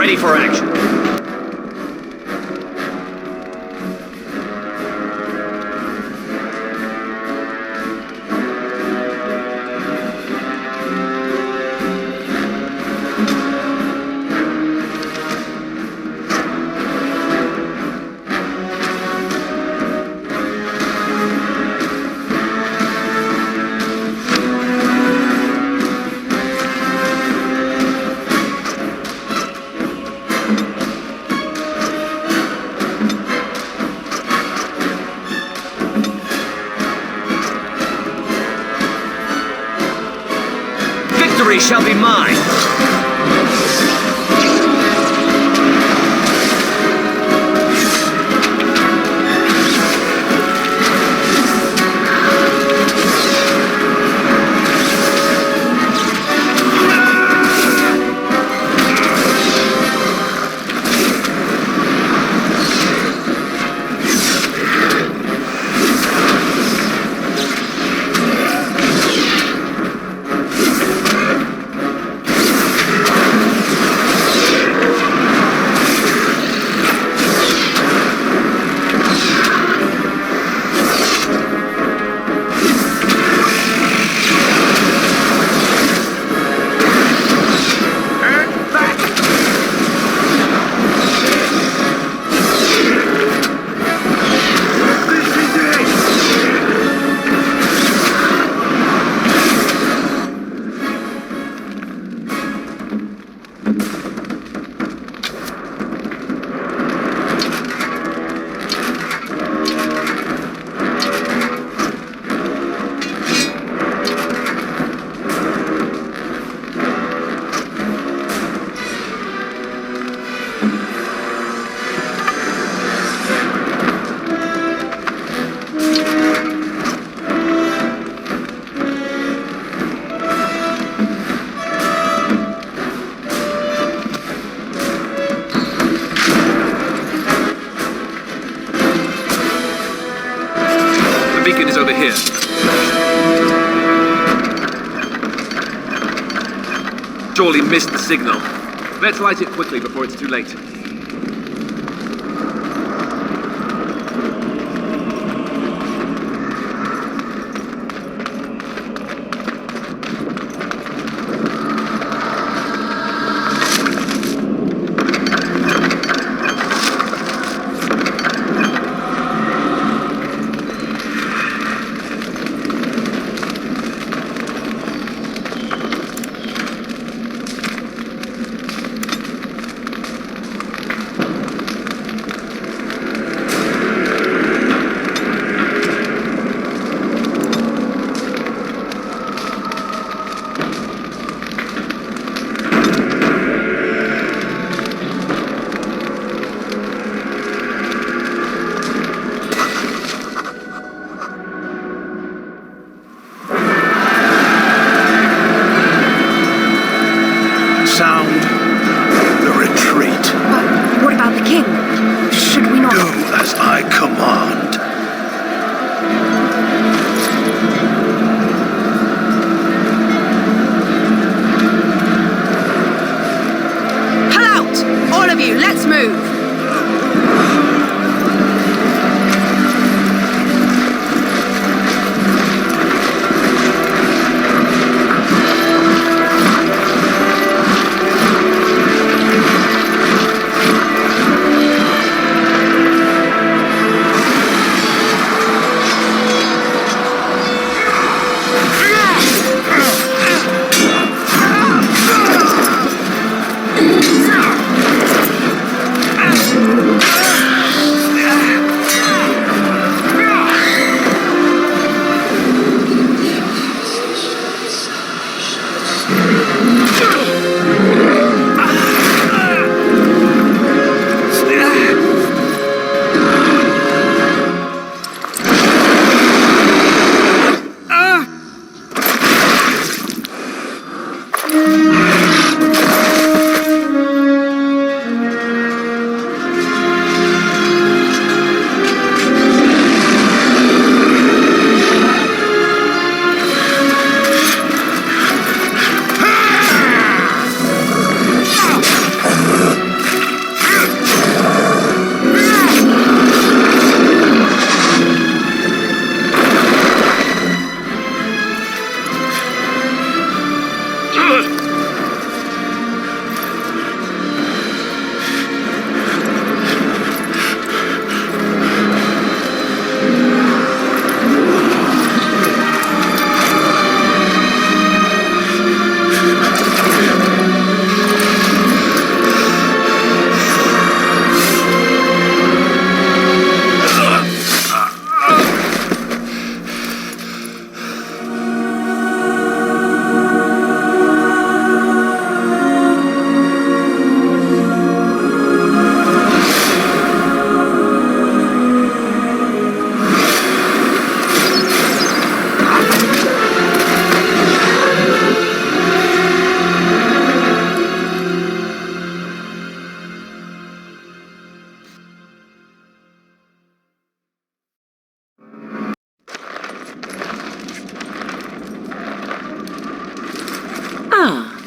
ready for action. Victory shall be mine! The beacon is over here. Surely missed the signal. Let's light it quickly before it's too late.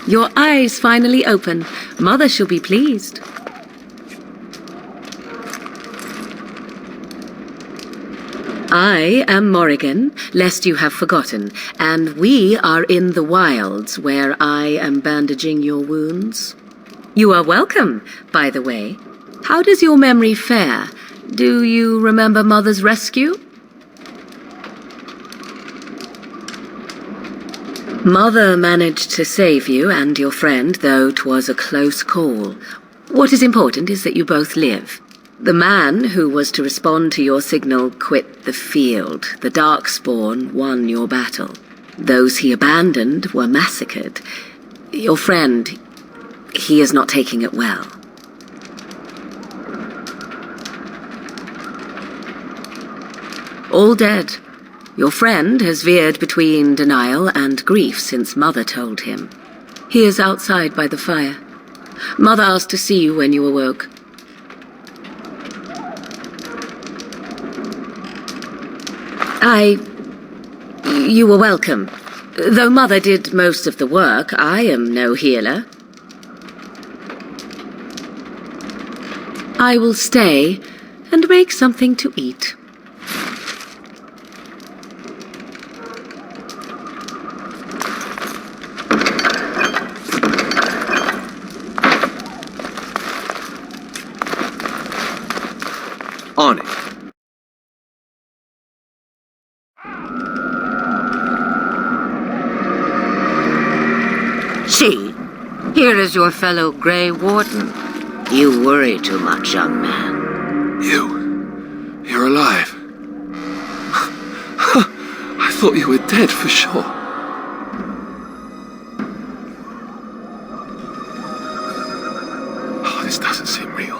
Your eyes finally open. Mother shall be pleased. I am Morrigan, lest you have forgotten, and we are in the wilds where I am bandaging your wounds. You are welcome, by the way. How does your memory fare? Do you remember Mother's rescue? Mother managed to save you and your friend, though 'twas a close call. What is important is that you both live. The man who was to respond to your signal quit the field. The Darkspawn won your battle. Those he abandoned were massacred. Your friend, he is not taking it well. All dead. Your friend has veered between denial and grief since Mother told him. He is outside by the fire. Mother asked to see you when you awoke. You were welcome. Though Mother did most of the work, I am no healer. I will stay and make something to eat. On it. See, here is your fellow Grey Warden. You worry too much, young man. You're alive. I thought you were dead for sure. Oh, this doesn't seem real.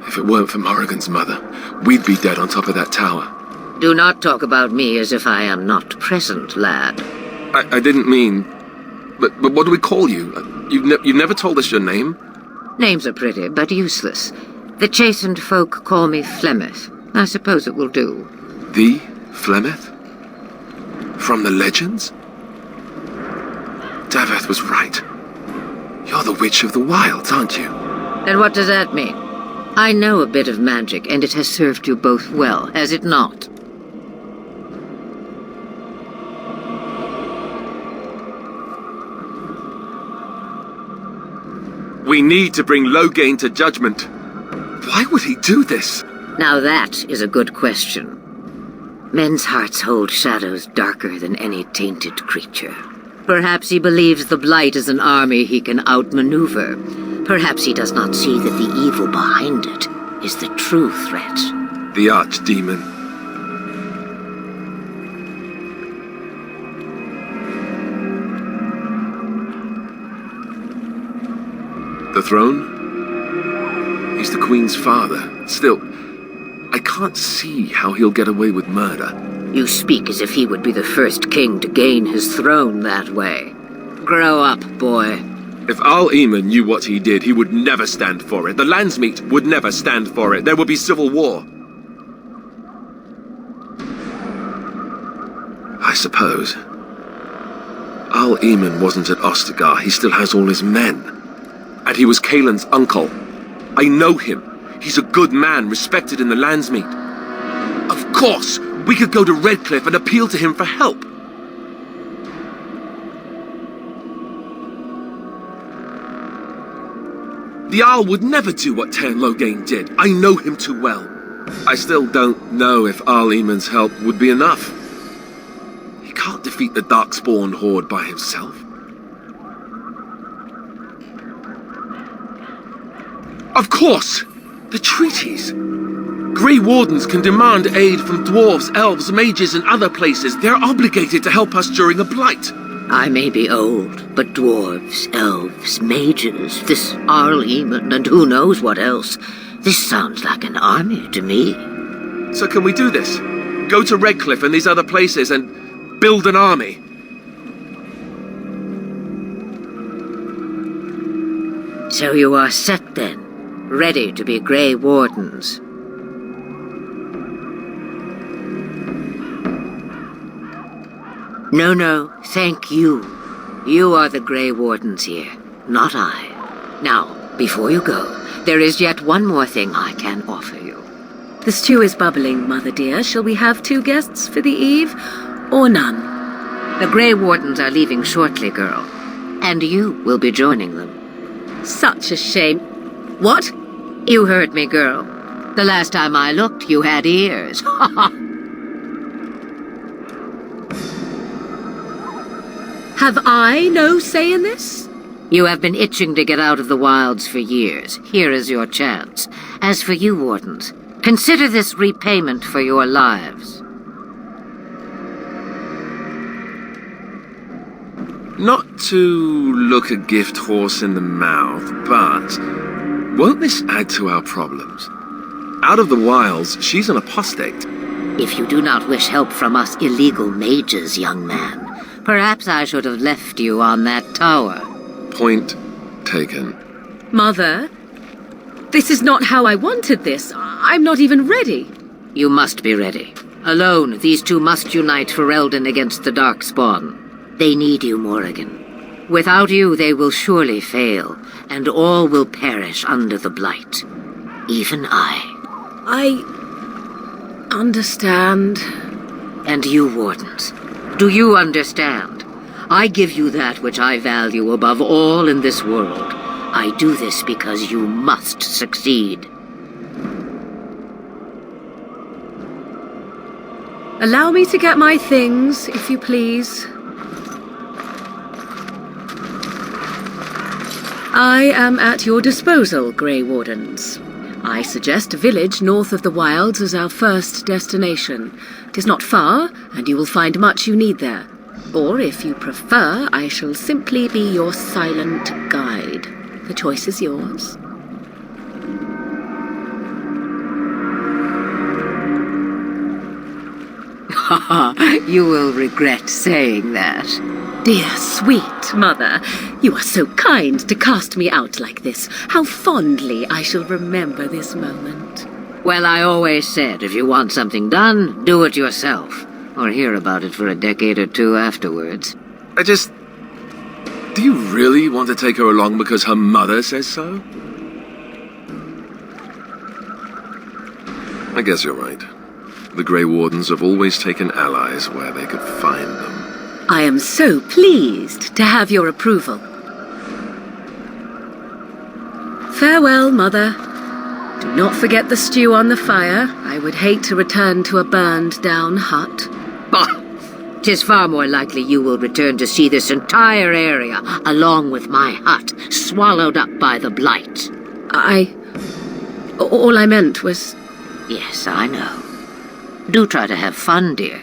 If it weren't for Morrigan's mother, we'd be dead on top of that tower. Do not talk about me as if I am not present, lad. I didn't mean... But what do we call you? You've never told us your name? Names are pretty, but useless. The chastened folk call me Flemeth. I suppose it will do. The Flemeth? From the legends? Daveth was right. You're the Witch of the Wilds, aren't you? And what does that mean? I know a bit of magic, and it has served you both well, has it not? We need to bring Lothering to judgment. Why would he do this? Now that is a good question. Men's hearts hold shadows darker than any tainted creature. Perhaps he believes the Blight is an army he can outmaneuver. Perhaps he does not see that the evil behind it is the true threat. The Archdemon. The throne? He's the Queen's father. Still, I can't see how he'll get away with murder. You speak as if he would be the first king to gain his throne that way. Grow up, boy. If Al-Eamon knew what he did, he would never stand for it. The Landsmeet would never stand for it. There would be civil war. I suppose. Al-Eamon wasn't at Ostagar. He still has all his men. And he was Kaelin's uncle. I know him. He's a good man, respected in the Landsmeet. Of course, we could go to Redcliffe and appeal to him for help. The Jarl would never do what Tairn Lothering did. I know him too well. I still don't know if Al-Eamon's help would be enough. He can't defeat the Darkspawn horde by himself. Of course! The treaties! Grey Wardens can demand aid from dwarves, elves, mages, and other places. They're obligated to help us during a blight. I may be old, but dwarves, elves, mages, this Al-Eamon, and who knows what else. This sounds like an army to me. So can we do this? Go to Redcliffe and these other places and build an army? So you are set then? Ready to be Grey Wardens? No, thank you. You are the Grey Wardens here, not I. Now, before you go, there is yet one more thing I can offer you. The stew is bubbling, Mother dear. Shall we have 2 guests for the eve, or none? The Grey Wardens are leaving shortly, girl. And you will be joining them. Such a shame. What? You heard me, girl. The last time I looked, you had ears. Have I no say in this? You have been itching to get out of the wilds for years. Here is your chance. As for you, Wardens, consider this repayment for your lives. Not to look a gift horse in the mouth, but won't this add to our problems? Out of the wilds, she's an apostate. If you do not wish help from us illegal mages, young man, perhaps I should have left you on that tower. Point taken. Mother, this is not how I wanted this. I'm not even ready. You must be ready. Alone, these 2 must unite for Eldon against the Darkspawn. They need you, Morrigan. Without you, they will surely fail, and all will perish under the Blight. Even I. I understand. And you, Wardens, do you understand? I give you that which I value above all in this world. I do this because you must succeed. Allow me to get my things, if you please. I am at your disposal, Grey Wardens. I suggest a village north of the wilds as our first destination. 'Tis not far, and you will find much you need there. Or, if you prefer, I shall simply be your silent guide. The choice is yours. You will regret saying that. Dear, sweet mother, you are so kind to cast me out like this. How fondly I shall remember this moment. Well, I always said, if you want something done, do it yourself. Or hear about it for a decade or 2 afterwards. Do you really want to take her along because her mother says so? I guess you're right. The Grey Wardens have always taken allies where they could find them. I am so pleased to have your approval. Farewell, Mother. Do not forget the stew on the fire. I would hate to return to a burned-down hut. Bah! 'Tis far more likely you will return to see this entire area, along with my hut, swallowed up by the Blight. All I meant was... Yes, I know. Do try to have fun, dear.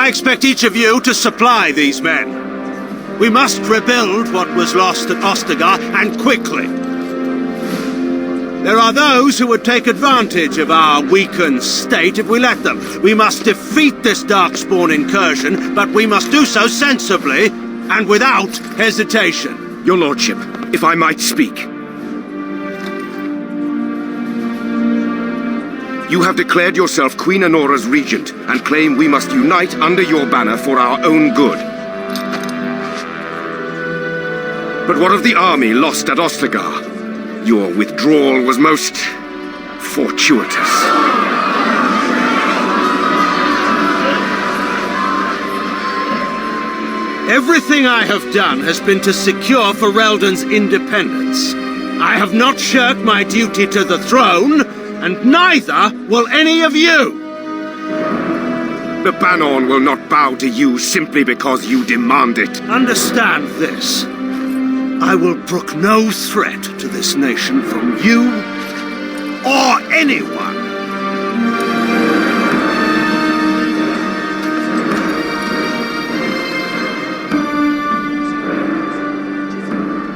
I expect each of you to supply these men. We must rebuild what was lost at Ostagar, and quickly. There are those who would take advantage of our weakened state if we let them. We must defeat this Darkspawn incursion, but we must do so sensibly and without hesitation. Your lordship, if I might speak. You have declared yourself Queen Anora's regent, and claim we must unite under your banner for our own good. But what of the army lost at Ostagar? Your withdrawal was most fortuitous. Everything I have done has been to secure Ferelden's independence. I have not shirked my duty to the throne, and neither will any of you! The Banorn will not bow to you simply because you demand it. Understand this. I will brook no threat to this nation from you or anyone.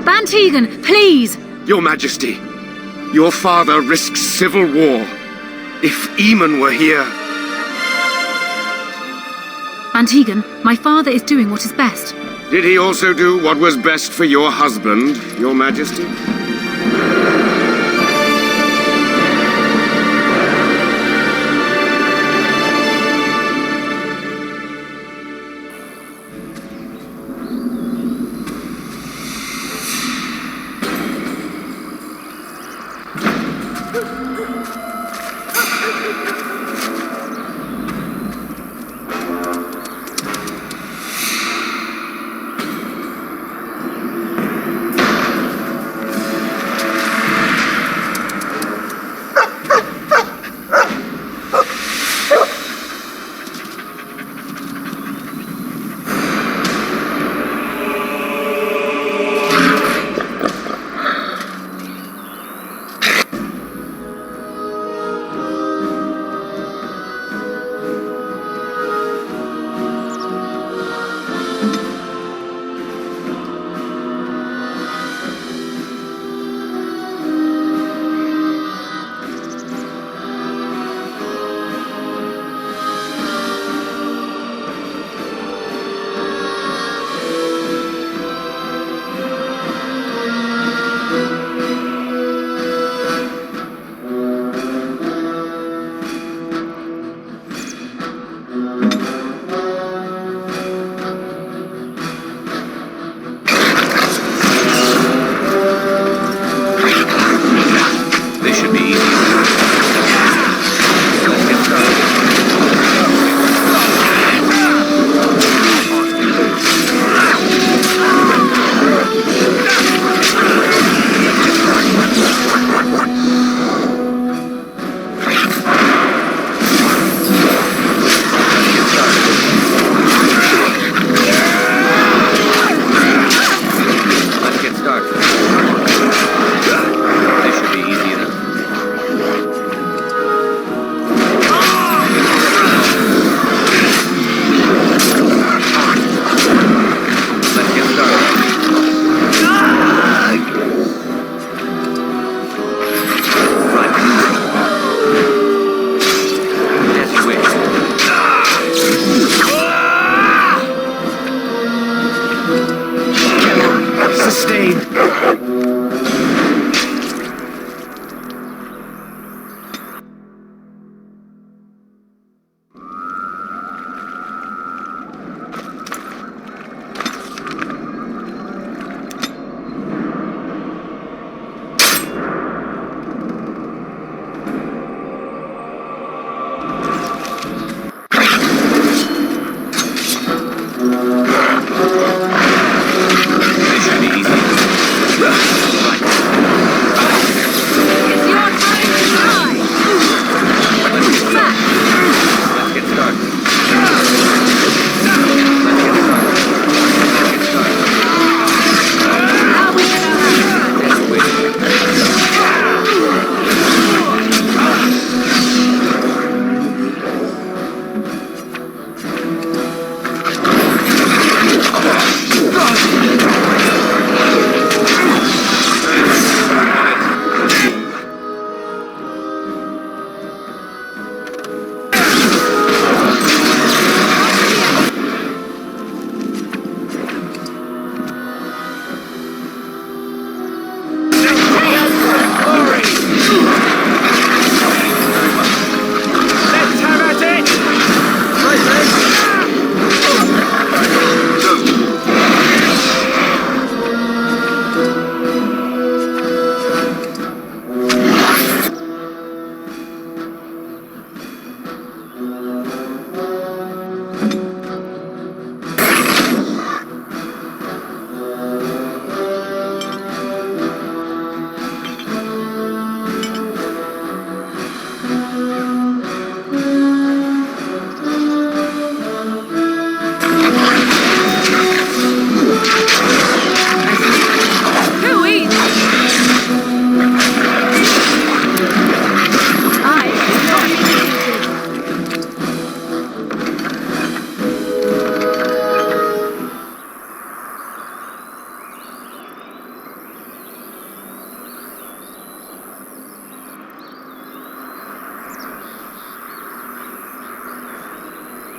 Bantegan, please! Your Majesty, your father risks civil war. If Eamon were here... Bantegan, my father is doing what is best. Did he also do what was best for your husband, Your Majesty?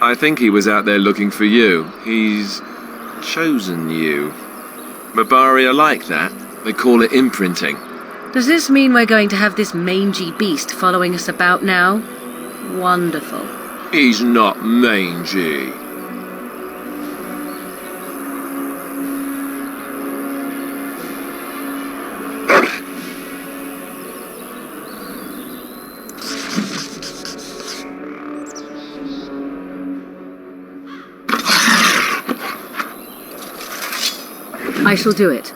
I think he was out there looking for you. He's chosen you. Mabari are like that. They call it imprinting. Does this mean we're going to have this mangy beast following us about now? Wonderful. He's not mangy. I shall do it.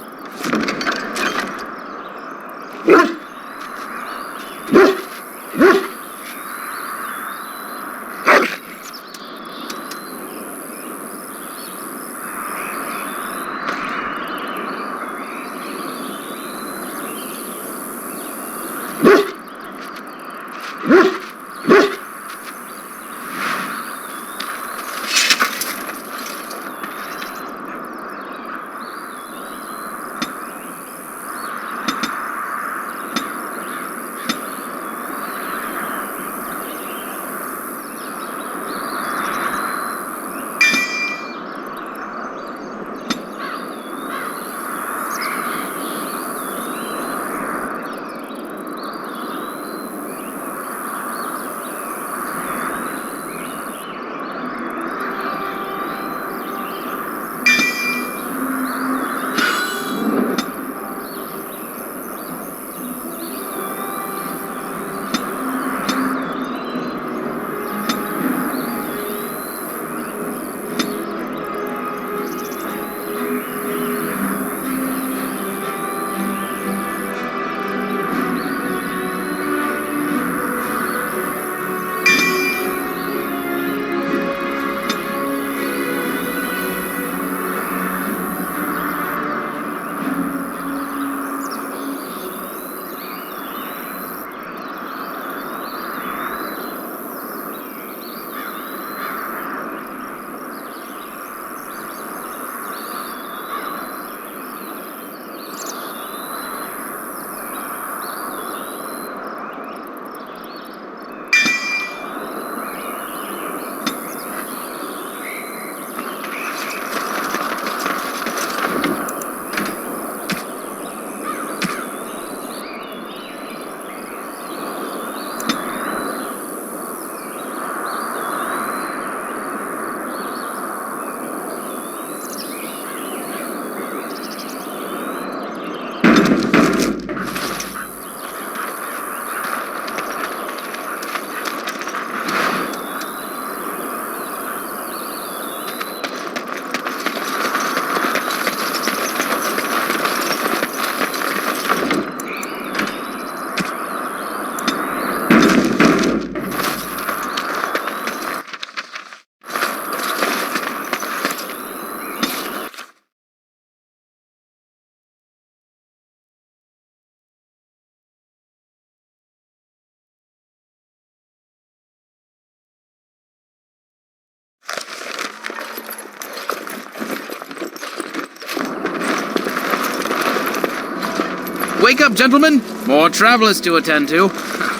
Wake up, gentlemen! More travelers to attend to.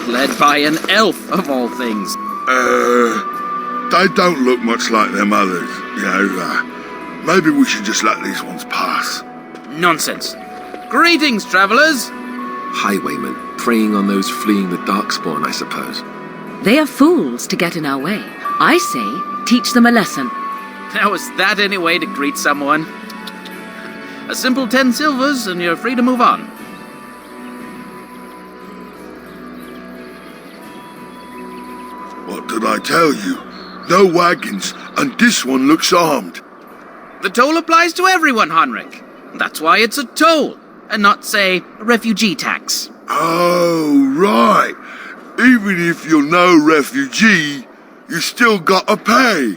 Led by an elf, of all things. They don't look much like them others, you know. Maybe we should just let these ones pass. Nonsense. Greetings, travelers! Highwaymen, preying on those fleeing the Darkspawn, I suppose. They are fools to get in our way. I say, teach them a lesson. Now, is that any way to greet someone? A simple 10 silvers, and you're free to move on. What did I tell you? No wagons, and this one looks armed. The toll applies to everyone, Henrik. That's why it's a toll, and not, say, a refugee tax. Oh, right. Even if you're no refugee, you still gotta pay.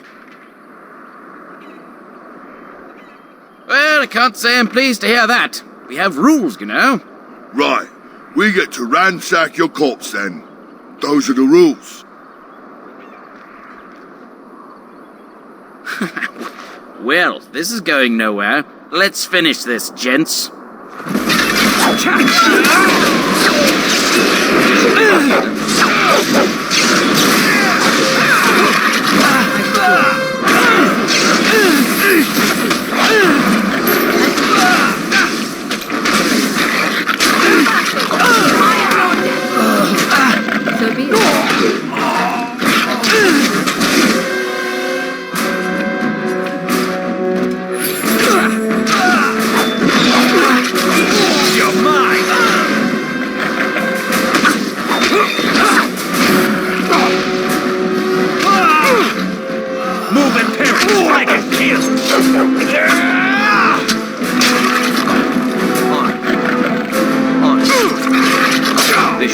Well, I can't say I'm pleased to hear that. We have rules, you know. Right. We get to ransack your corpse then. Those are the rules. Well, this is going nowhere. Let's finish this, gents.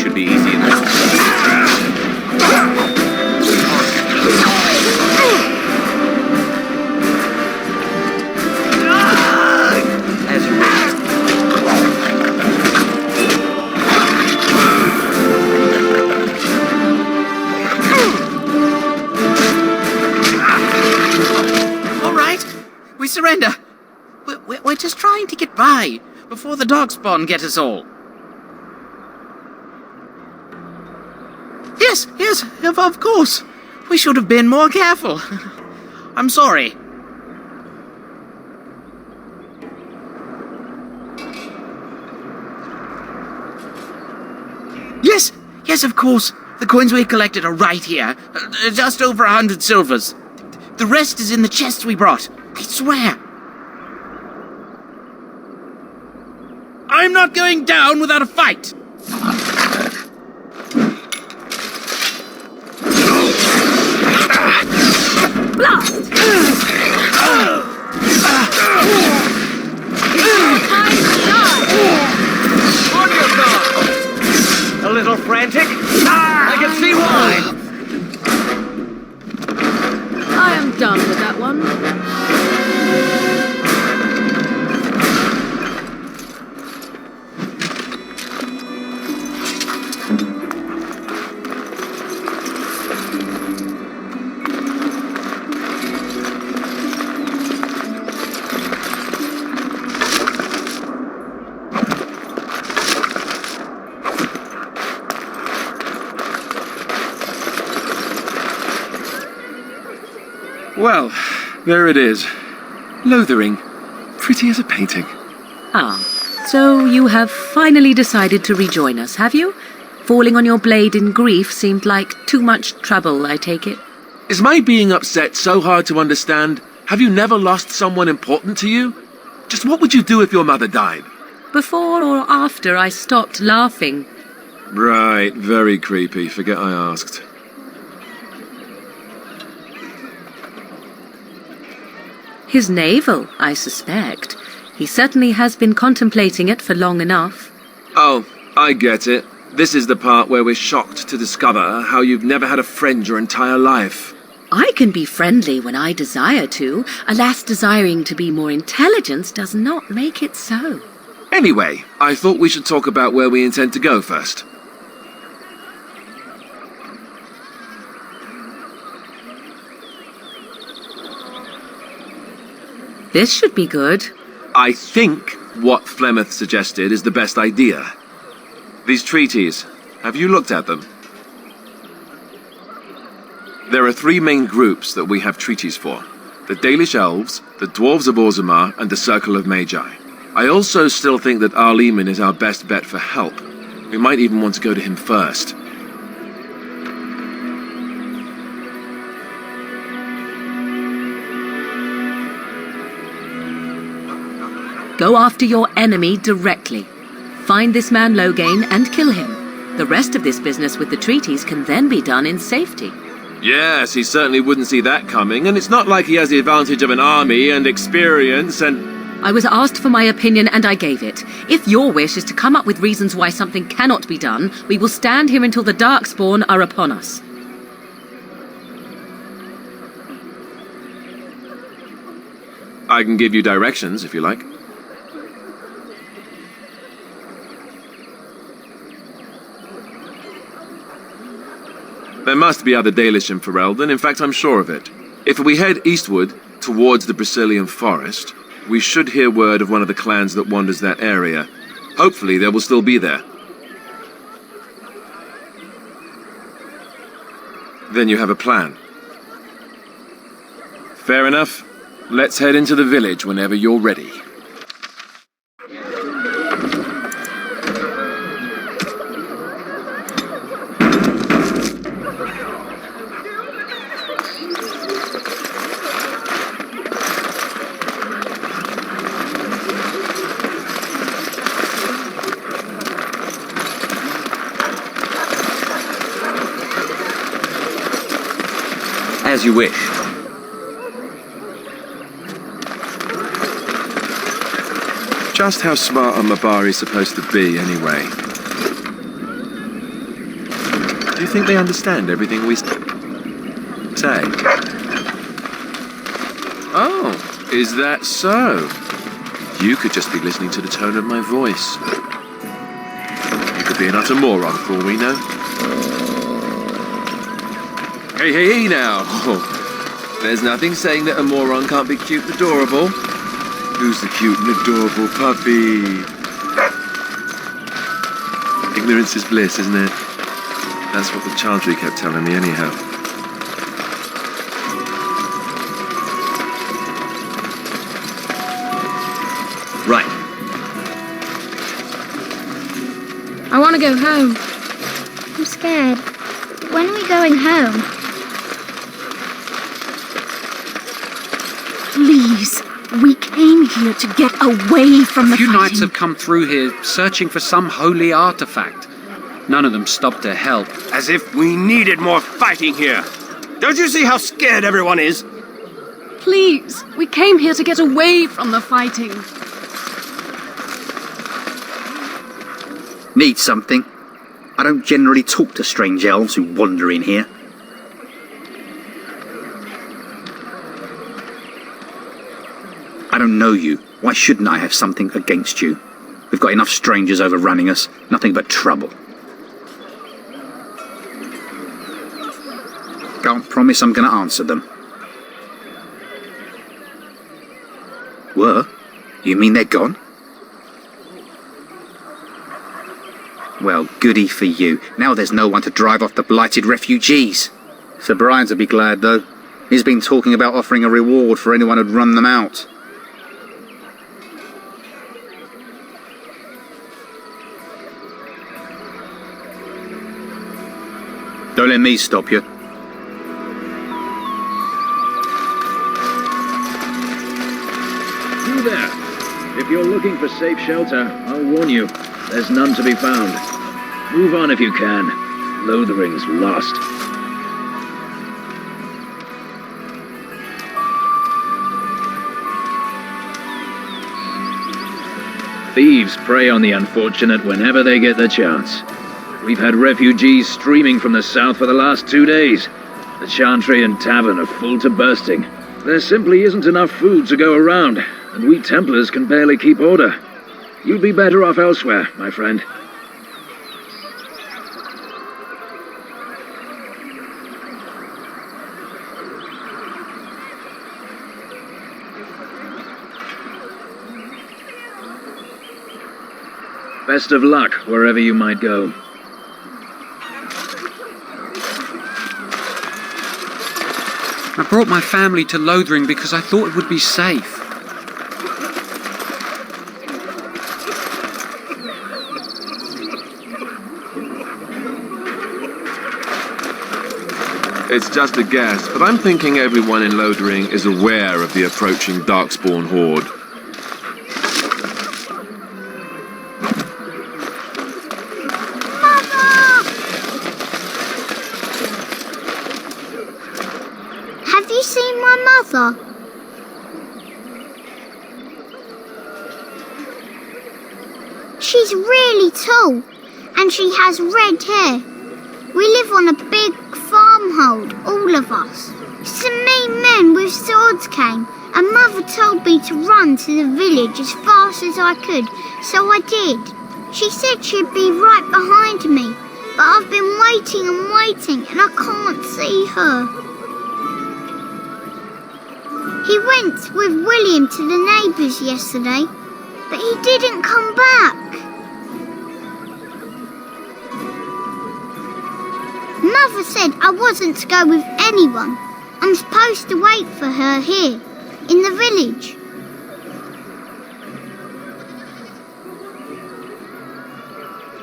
should be easy enough. As you wish. All right, we surrender. We're just trying to get by before the darkspawn get us all. Yes, of course. We should have been more careful. I'm sorry. Yes, of course. The coins we collected are right here. Just over 100 silvers. The rest is in the chests we brought. I swear. I'm not going down without a fight. Blast! On your guard! A little frantic? I can see why! I am done with that one. Well, there it is. Lothering. Pretty as a painting. Ah, so you have finally decided to rejoin us, have you? Falling on your blade in grief seemed like too much trouble, I take it. Is my being upset so hard to understand? Have you never lost someone important to you? Just what would you do if your mother died? Before or after I stopped laughing? Right, very creepy. Forget I asked. His navel, I suspect. He certainly has been contemplating it for long enough. Oh, I get it. This is the part where we're shocked to discover how you've never had a friend your entire life. I can be friendly when I desire to. Alas, desiring to be more intelligent does not make it so. Anyway, I thought we should talk about where we intend to go first. This should be good. I think what Flemeth suggested is the best idea. These treaties, have you looked at them? There are three main groups that we have treaties for. The Dalish elves, the dwarves of Orzammar, and the Circle of Magi. I also still think that Arleman is our best bet for help. We might even want to go to him first. Go after your enemy directly. Find this man Loghain and kill him. The rest of this business with the treaties can then be done in safety. Yes, he certainly wouldn't see that coming, and it's not like he has the advantage of an army and experience and... I was asked for my opinion and I gave it. If your wish is to come up with reasons why something cannot be done, we will stand here until the Darkspawn are upon us. I can give you directions, if you like. There must be other Dalish in Ferelden, in fact I'm sure of it. If we head eastward, towards the Brazilian forest, we should hear word of one of the clans that wanders that area. Hopefully they will still be there. Then you have a plan. Fair enough. Let's head into the village whenever you're ready. As you wish. Just how smart are Mabari supposed to be, anyway? Do you think they understand everything we say? Oh, is that so? You could just be listening to the tone of my voice. You could be an utter moron for all we know. Hey, hey, hey now! There's nothing saying that a moron can't be cute and adorable. Who's the cute and adorable puppy? Ignorance is bliss, isn't it? That's what the Chantry kept telling me anyhow. Right. I want to go home. I'm scared. When are we going home? Please, we came here to get away from the A few fighting. knights have come through here searching for some holy artifact. None of them stopped to help. As if we needed more fighting here. Don't you see how scared everyone is? Please, we came here to get away from the fighting. Need something? I don't generally talk to strange elves who wander in here. I don't know you. Why shouldn't I have something against you? We've got enough strangers overrunning us. Nothing but trouble. Can't promise I'm going to answer them. Were? You mean they're gone? Well, goody for you. Now there's no one to drive off the blighted refugees. Sir Brian'd be glad, though. He's been talking about offering a reward for anyone who'd run them out. Don't let me stop you. You there. If you're looking for safe shelter, I'll warn you, there's none to be found. Move on if you can. Lothering's lost. Thieves prey on the unfortunate whenever they get the chance. We've had refugees streaming from the south for the last 2 days. The Chantry and Tavern are full to bursting. There simply isn't enough food to go around, and we Templars can barely keep order. You'd be better off elsewhere, my friend. Best of luck wherever you might go. I brought my family to Lothering because I thought it would be safe. It's just a guess, but I'm thinking everyone in Lothering is aware of the approaching Darkspawn horde. Have you seen my mother? She's really tall, and she has red hair. We live on a big farmhold, all of us. Some mean men with swords came, and Mother told me to run to the village as fast as I could, so I did. She said she'd be right behind me, but I've been waiting and waiting, and I can't see her. He went with William to the neighbours yesterday, but he didn't come back. Mother said I wasn't to go with anyone. I'm supposed to wait for her here, in the village.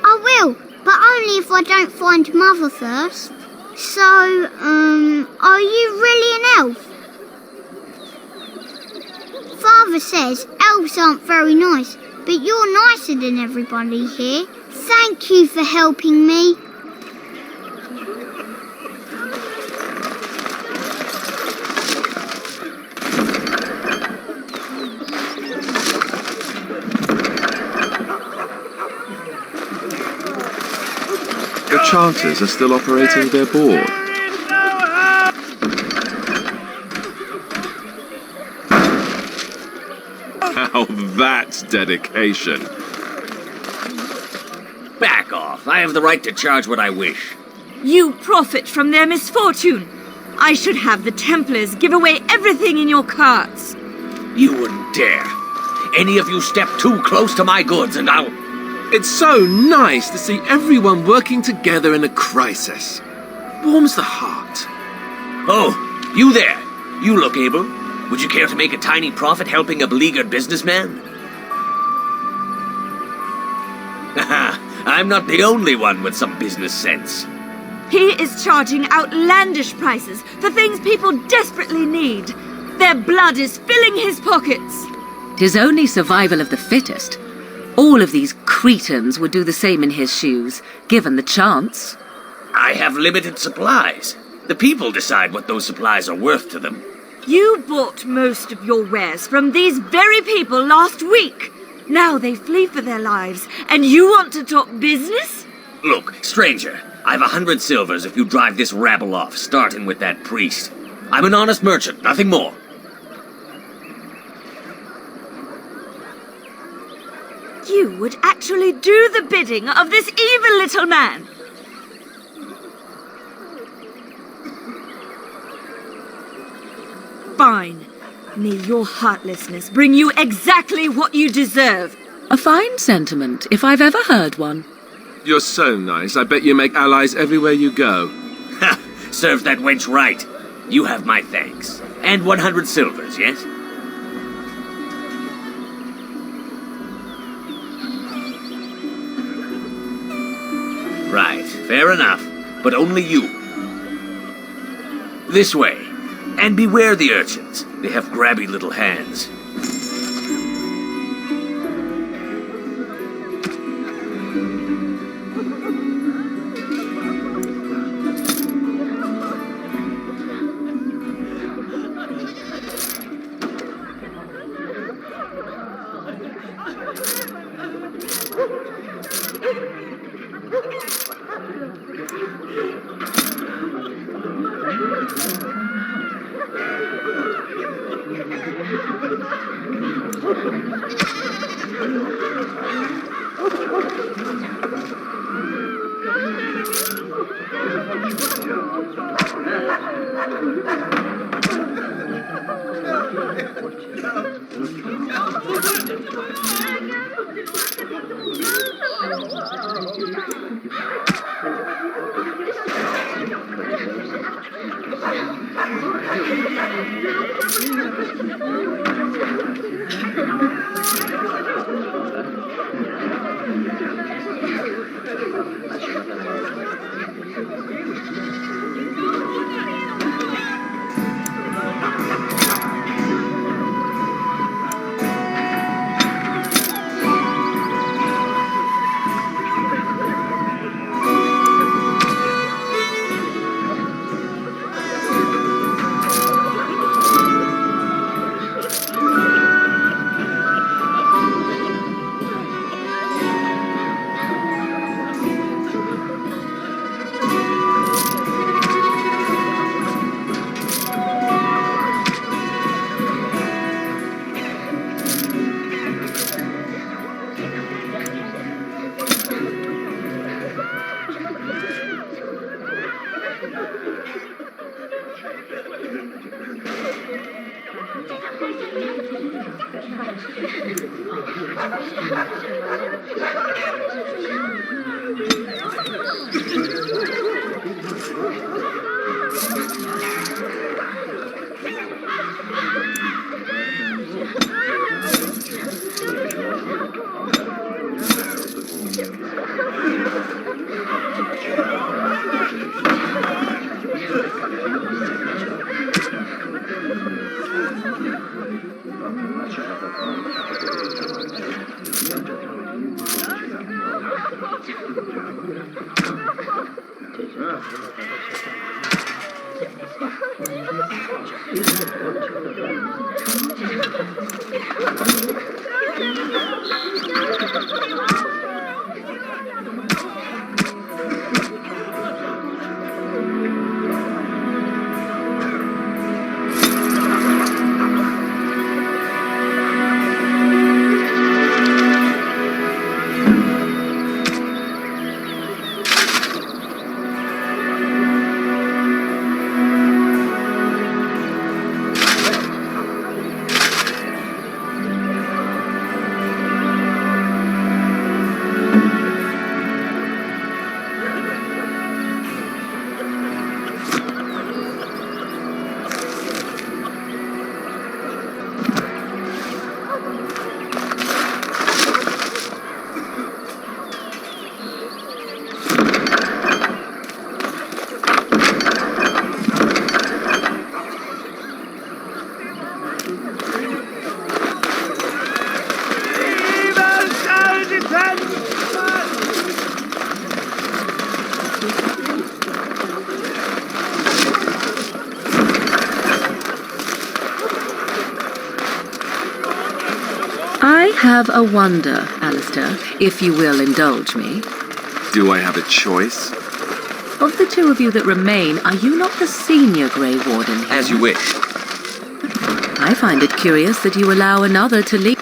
I will, but only if I don't find Mother first. So, are you really an elf? Father says elves aren't very nice, but you're nicer than everybody here. Thank you for helping me. enchanters are still operating their board. Now that's dedication. Back off. I have the right to charge what I wish. You profit from their misfortune. I should have the Templars give away everything in your carts. You wouldn't dare. Any of you step too close to my goods and I'll... It's so nice to see everyone working together in a crisis. Warms the heart. Oh, you there. You look able. Would you care to make a tiny profit helping a beleaguered businessman? Haha, I'm not the only one with some business sense. He is charging outlandish prices for things people desperately need. Their blood is filling his pockets. 'Tis only survival of the fittest. All of these cretins would do the same in his shoes, given the chance. I have limited supplies. The people decide what those supplies are worth to them. You bought most of your wares from these very people last week. Now they flee for their lives, and you want to talk business? Look, stranger, I've 100 silvers if you drive this rabble off, starting with that priest. I'm an honest merchant, nothing more. You would actually do the bidding of this evil little man. Fine. May your heartlessness bring you exactly what you deserve. A fine sentiment, if I've ever heard one. You're so nice. I bet you make allies everywhere you go. Ha! Serves that wench right. You have my thanks. And 100 silvers, yes? Right, fair enough. But only you. This way. And beware the urchins. They have grabby little hands. have a wonder, Alistair, if you will indulge me. Do I have a choice? Of the two of you that remain, are you not the senior Grey Warden here? As you wish. I find it curious that you allow another to lead.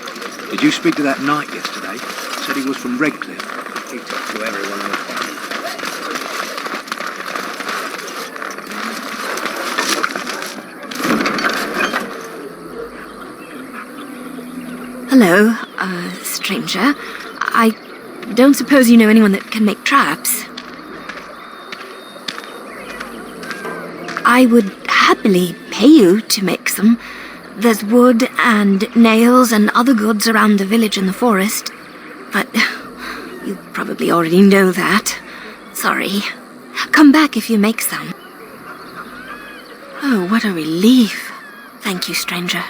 Did you speak to that knight yesterday? Said he was from Redcliffe. He talked to everyone else. Hello, stranger. I don't suppose you know anyone that can make traps. I would happily pay you to make some. There's wood and nails and other goods around the village and the forest. But you probably already know that. Sorry. Come back if you make some. Oh, what a relief. Thank you, stranger.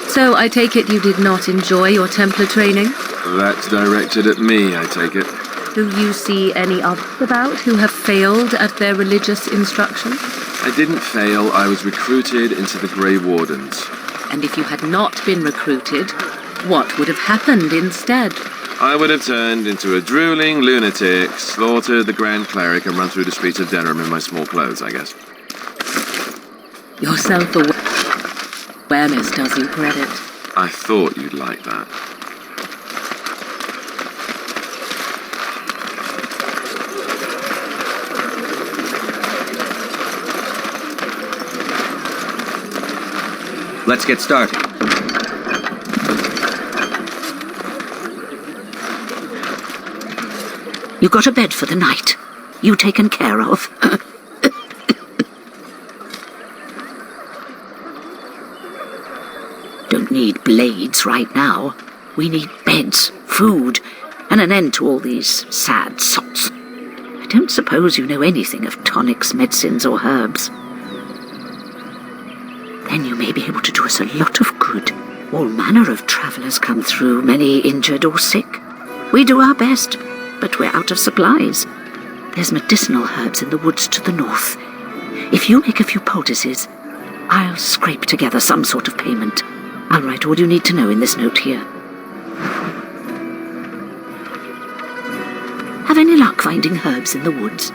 So I take it you did not enjoy your Templar training? That's directed at me, I take it. Do you see any others about who have failed at their religious instruction? I didn't fail, I was recruited into the Grey Wardens. And if you had not been recruited, what would have happened instead? I would have turned into a drooling lunatic, slaughtered the Grand Cleric, and run through the streets of Denham in my small clothes, I guess. Your self-awareness does you credit. I thought you'd like that. Let's get started. You got a bed for the night. You taken care of. Don't need blades right now. We need beds, food, and an end to all these sad sots. I don't suppose you know anything of tonics, medicines, or herbs. Then you may be able to do us a lot of good. All manner of travellers come through, many injured or sick. We do our best, but we're out of supplies. There's medicinal herbs in the woods to the north. If you make a few poultices, I'll scrape together some sort of payment. I'll write all you need to know in this note here. Have any luck finding herbs in the woods?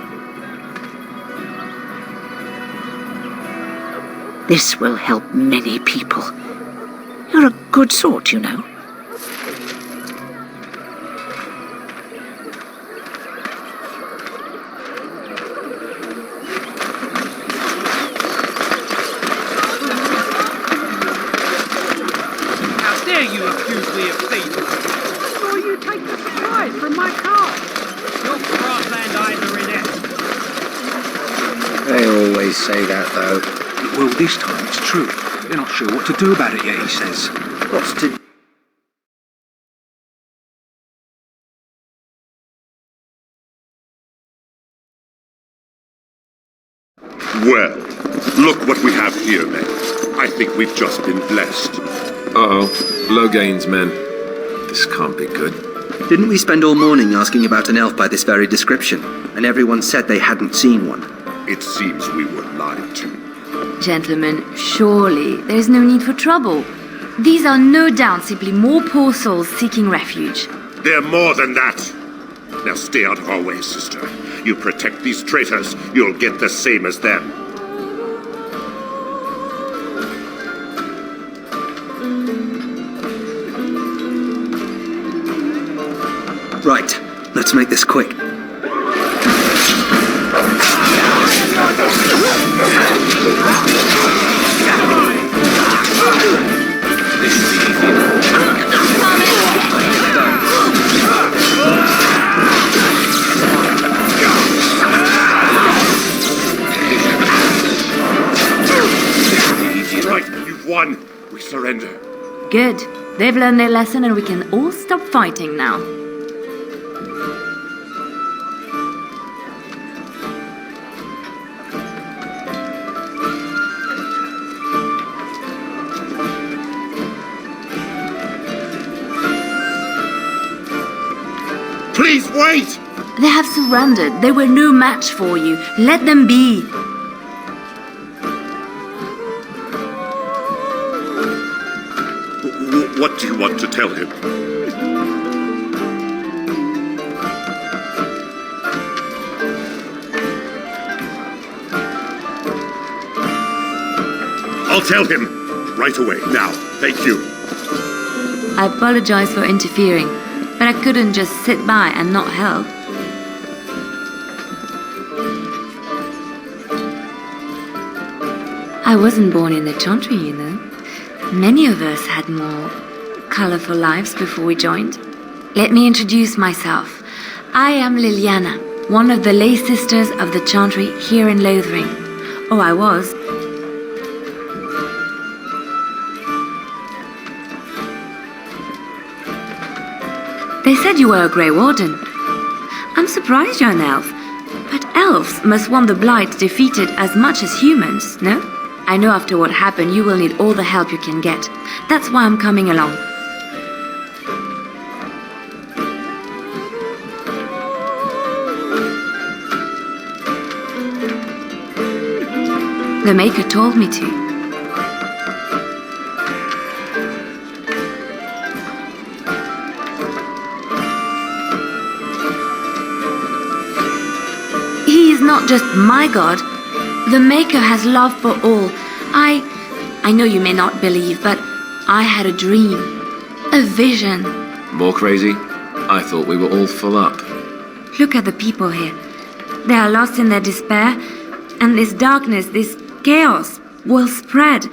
This will help many people. You're a good sort, you know. How dare you accuse me of thievery? Sure you take the supplies from my car. Your grassland eyes are inept. They always say that, though. Well, this time it's true. They're not sure what to do about it yet, he says. What's to... Well, look what we have here, men. I think we've just been blessed. Uh-oh. Loghain's men. This can't be good. Didn't we spend all morning asking about an elf by this very description? And everyone said they hadn't seen one. It seems we were lied to. Gentlemen, surely there's no need for trouble. These are no doubt simply more poor souls seeking refuge. They're more than that. Now stay out of our way, sister. You protect these traitors, you'll get the same as them. Right, let's make this quick. Right, you've won. We surrender. Good. They've learned their lesson and we can all stop fighting now. Please wait! They have surrendered. They were no match for you. Let them be. What do you want to tell him? I'll tell him right away. Now, thank you. I apologize for interfering, but I couldn't just sit by and not help. I wasn't born in the Chantry, you know. Many of us had more colorful lives before we joined. Let me introduce myself. I am Liliana, one of the lay sisters of the Chantry here in Lothering. Oh, I was. They said you were a Grey Warden. I'm surprised you're an elf. But elves must want the Blight defeated as much as humans, no? I know after what happened you will need all the help you can get. That's why I'm coming along. The Maker told me to. He is not just my god. The Maker has love for all. I know you may not believe, but I had a dream. A vision. More crazy? I thought we were all full up. Look at the people here. They are lost in their despair, and this darkness, this chaos, will spread.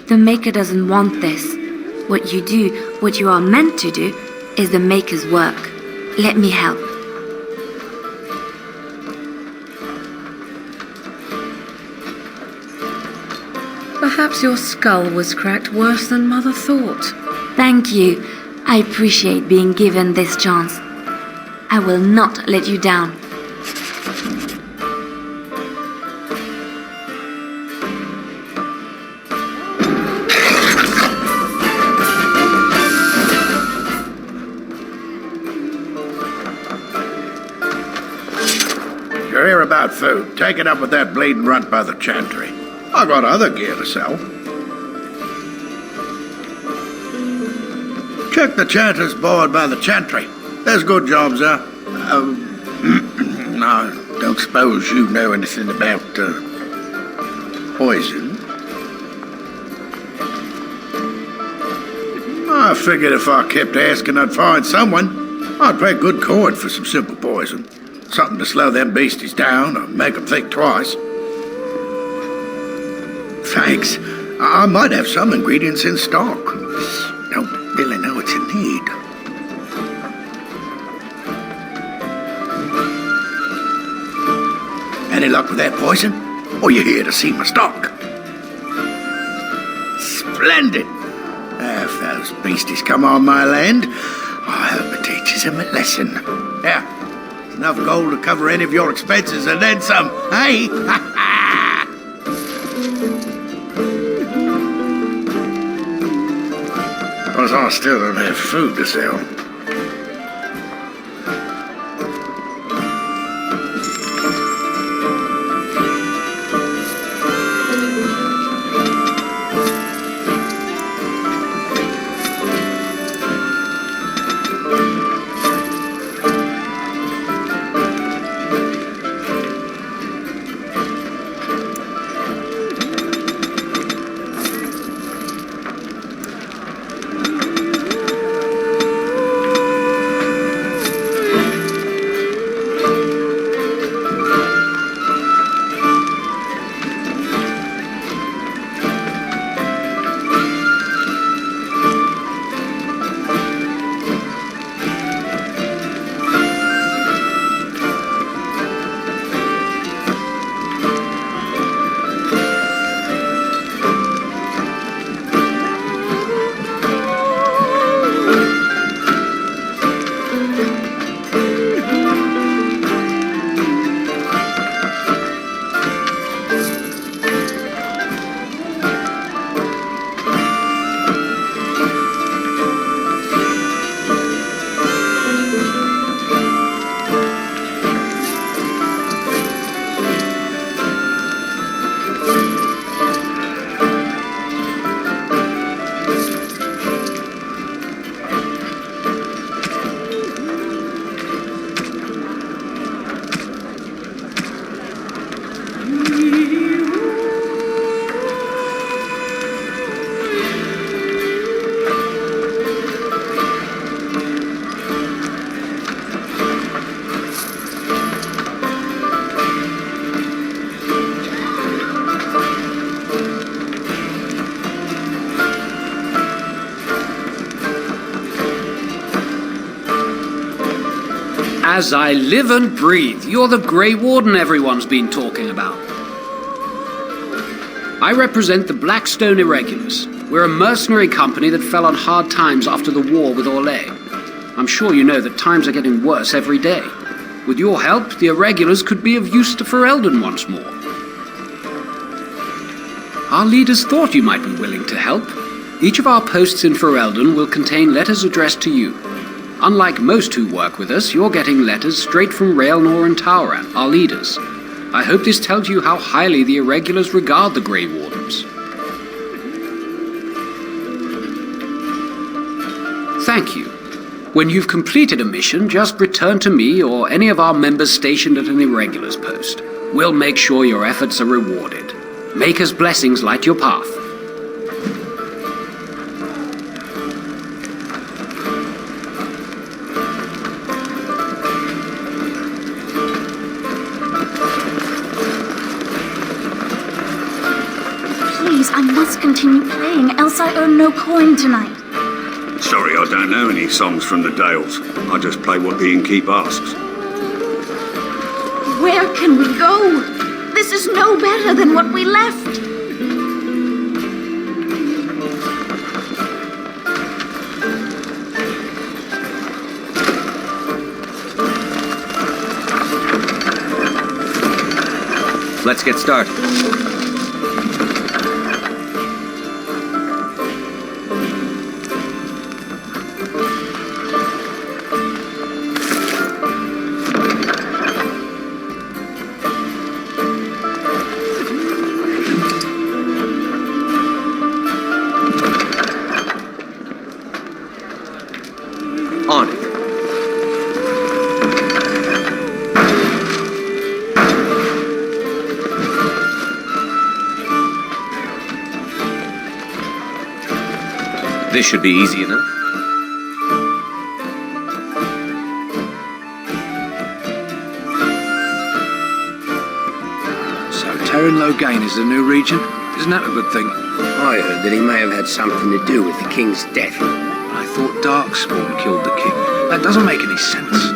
The Maker doesn't want this. What you do, what you are meant to do, is the Maker's work. Let me help. Perhaps your skull was cracked worse than Mother thought. Thank you. I appreciate being given this chance. I will not let you down. You hear about food? Take it up with that bleeding runt by the Chantry. I got other gear to sell. Check the Chanter's board by the Chantry. There's good jobs there. I don't suppose you know anything about poison. I figured if I kept asking, I'd find someone. I'd pay good coin for some simple poison. Something to slow them beasties down or make them think twice. Thanks. I might have some ingredients in stock. Don't really know what you need. Any luck with that poison? Or you here to see my stock? Splendid. If those beasties come on my land, I hope it teaches them a lesson. Yeah, enough gold to cover any of your expenses and then some, hey? Because I still don't have food to sell. As I live and breathe, you're the Grey Warden everyone's been talking about. I represent the Blackstone Irregulars. We're a mercenary company that fell on hard times after the war with Orlais. I'm sure you know that times are getting worse every day. With your help, the Irregulars could be of use to Ferelden once more. Our leaders thought you might be willing to help. Each of our posts in Ferelden will contain letters addressed to you. Unlike most who work with us, you're getting letters straight from Raelnor and Tauran, our leaders. I hope this tells you how highly the Irregulars regard the Grey Wardens. Thank you. When you've completed a mission, just return to me or any of our members stationed at an Irregulars post. We'll make sure your efforts are rewarded. Maker's blessings light your path. Please, I must continue playing, else I earn no coin tonight. Sorry, I don't know any songs from the Dales. I just play what the innkeep asks. Where can we go? This is no better than what we left. Let's get started. On it. This should be easy enough. So Terran Logain is the new regent? Isn't that a good thing? I heard that he may have had something to do with the king's death. I thought Darkspawn killed the king. That doesn't make any sense.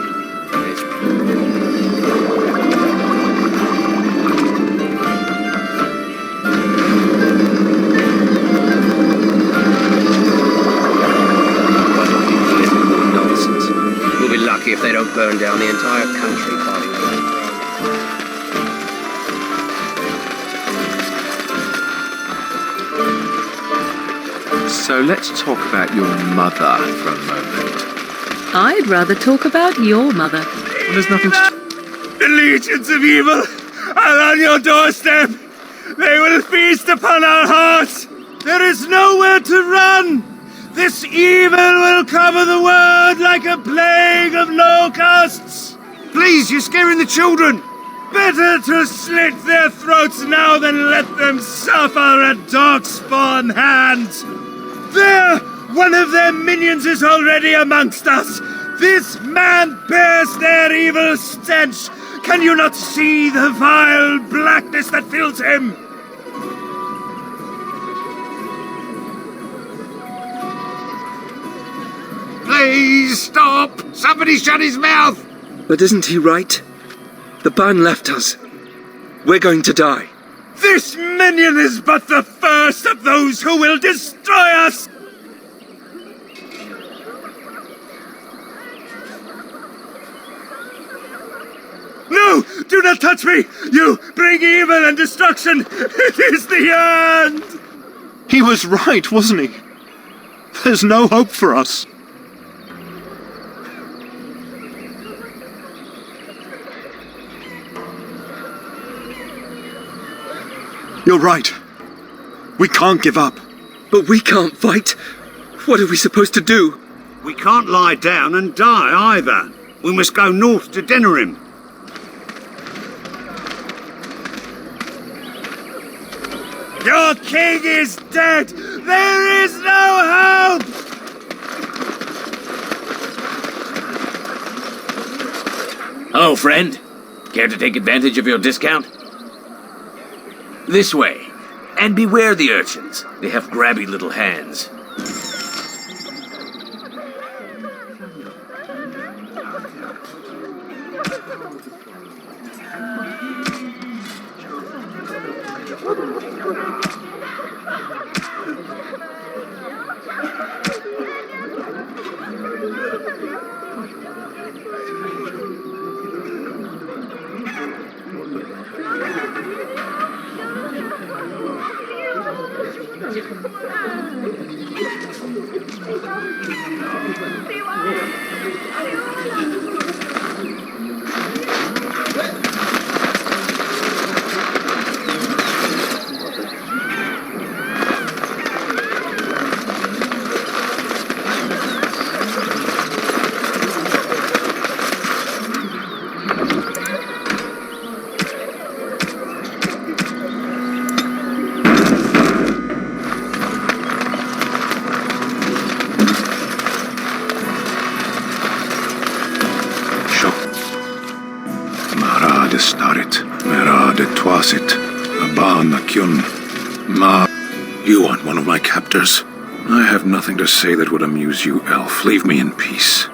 We'll be lucky if they don't burn down the entire country fighting for the throne. So let's talk about your mother for a moment. I'd rather talk about your mother. Well, there's nothing to... The legions of evil are on your doorstep. They will feast upon our hearts. There is nowhere to run. This evil will cover the world like a plague of locusts. Please, you're scaring the children. Better to slit their throats now than let them suffer at Darkspawn hands. There! One of their minions is already amongst us. This man bears their evil stench. Can you not see the vile blackness that fills him? Please stop! Somebody shut his mouth! But isn't he right? The ban left us. We're going to die. This minion is but the first of those who will destroy us! No! Do not touch me! You bring evil and destruction! It is the end! He was right, wasn't he? There's no hope for us. You're right. We can't give up. But we can't fight. What are we supposed to do? We can't lie down and die either. We must go north to Denerim. Your king is dead! There is no hope! Hello, friend. Care to take advantage of your discount? This way. And beware the urchins. They have grabby little hands. You aren't one of my captors. I have nothing to say that would amuse you, elf. Leave me in peace.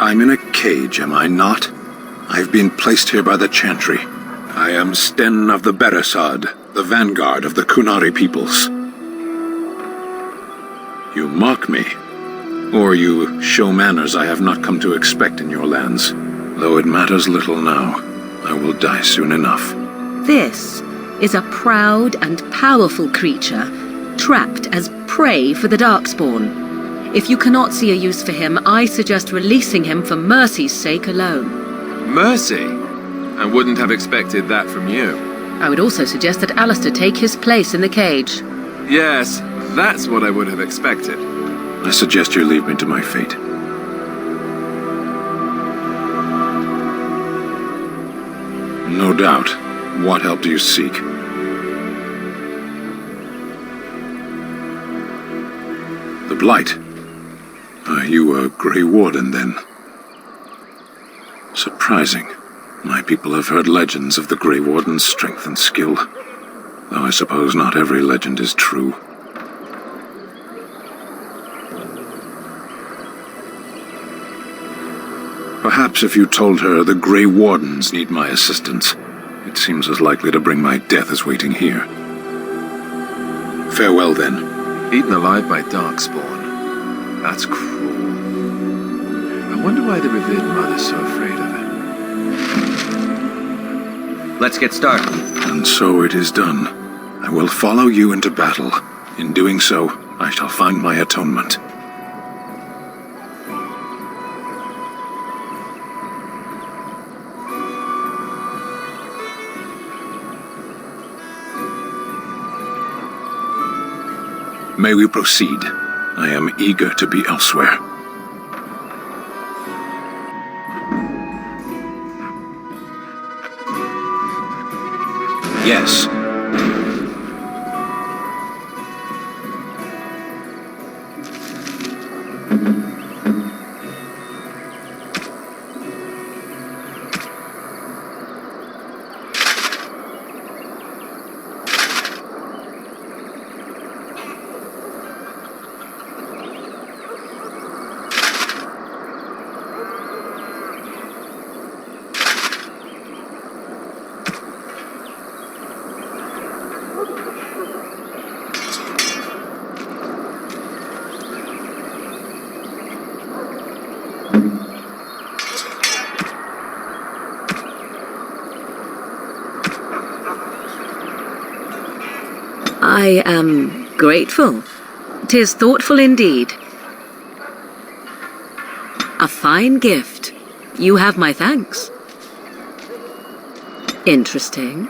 I'm in a cage, am I not? I've been placed here by the Chantry. I am Sten of the Beresad, the vanguard of the Kunari peoples. You mock me, or you show manners I have not come to expect in your lands. Though it matters little now, I will die soon enough. This is a proud and powerful creature, trapped as prey for the Darkspawn. If you cannot see a use for him, I suggest releasing him for mercy's sake alone. Mercy? I wouldn't have expected that from you. I would also suggest that Alistair take his place in the cage. Yes, that's what I would have expected. I suggest you leave me to my fate. No doubt. What help do you seek? The Blight. Are you a Grey Warden, then? Surprising. My people have heard legends of the Grey Warden's strength and skill. Though I suppose not every legend is true. Perhaps if you told her the Grey Wardens need my assistance, it seems as likely to bring my death as waiting here. Farewell, then. Eaten alive by Darkspawn. That's cruel. I wonder why the revered mother's so afraid of it. Let's get started. And so it is done. I will follow you into battle. In doing so, I shall find my atonement. May we proceed? I am eager to be elsewhere. Yes. I am grateful. 'Tis thoughtful indeed. A fine gift. You have my thanks. Interesting.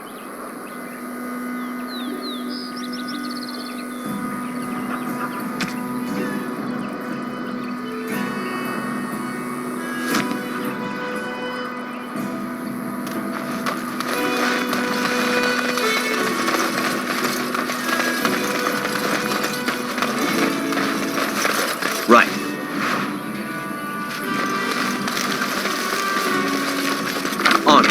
Right. On.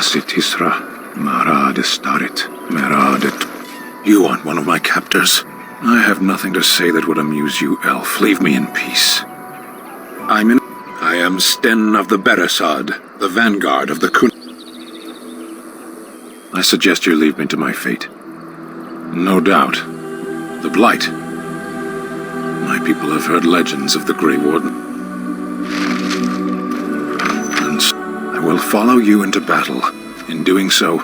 Basitisra, Marad Starit, Meradet. You aren't one of my captors. I have nothing to say that would amuse you, elf. Leave me in peace. I am Sten of the Beresad, the vanguard of the Kun. I suggest you leave me to my fate. No doubt. The Blight. My people have heard legends of the Grey Warden. And I will follow you into battle. In doing so,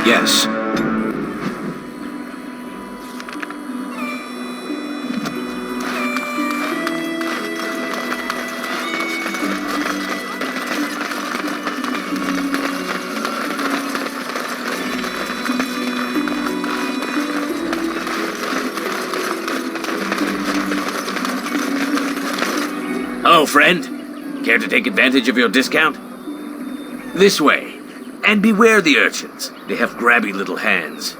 Yes. Hello, friend. Care to take advantage of your discount? This way. And beware the urchins. They have grabby little hands.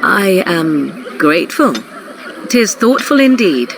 I am grateful. 'Tis thoughtful indeed.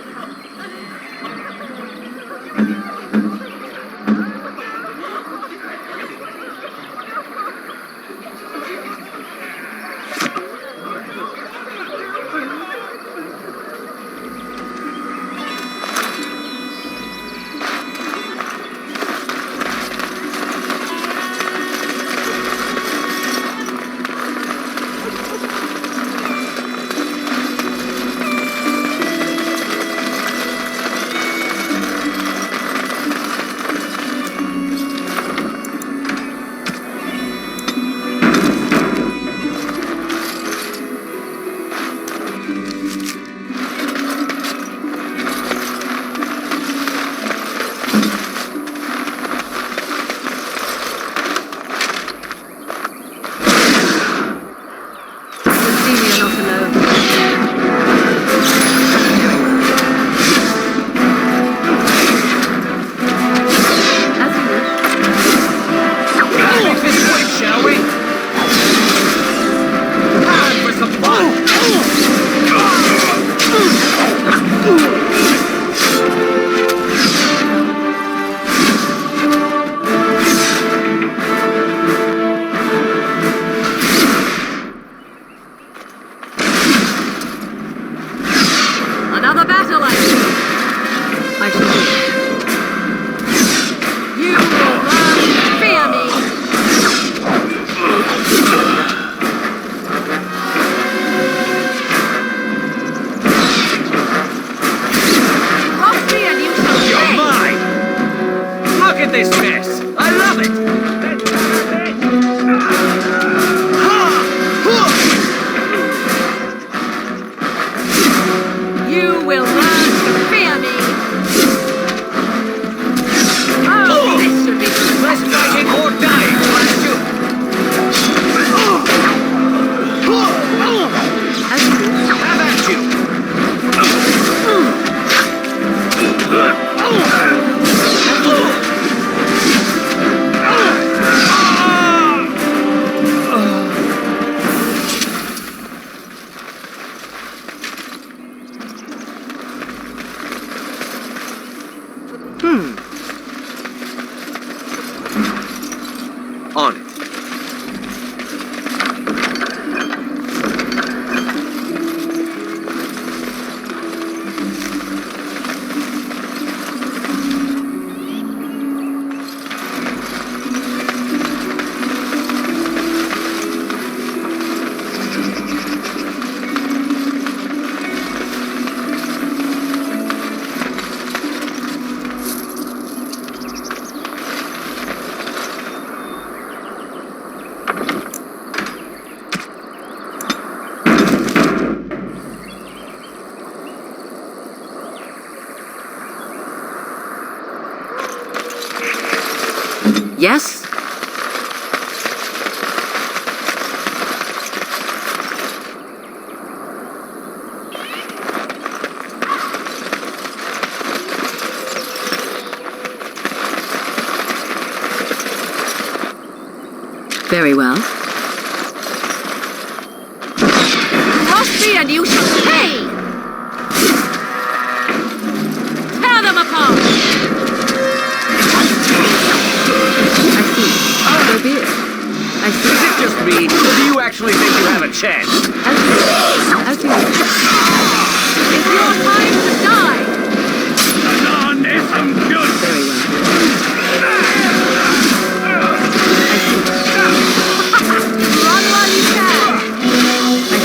Yes? Very well. Cross me and you shall pay! Tear them apart! So be it. I see. Is it just me, or do you actually think you have a chance? As you wish. It's your time to die! None isn't good! Very well. Run while you can! I see.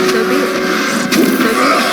So be it. So be it.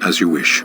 As you wish.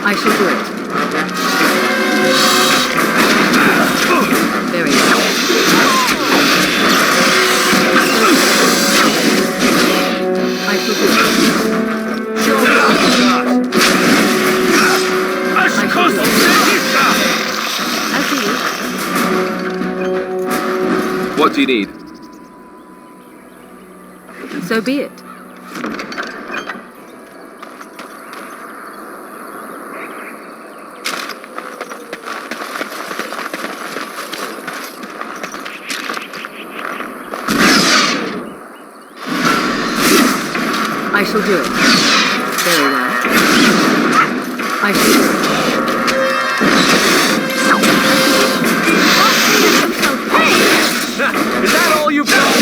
I shall do it. Very well. I shall do it. What do you need? So be it. I shall do it. Very well. I shall do it. Is that all you've got?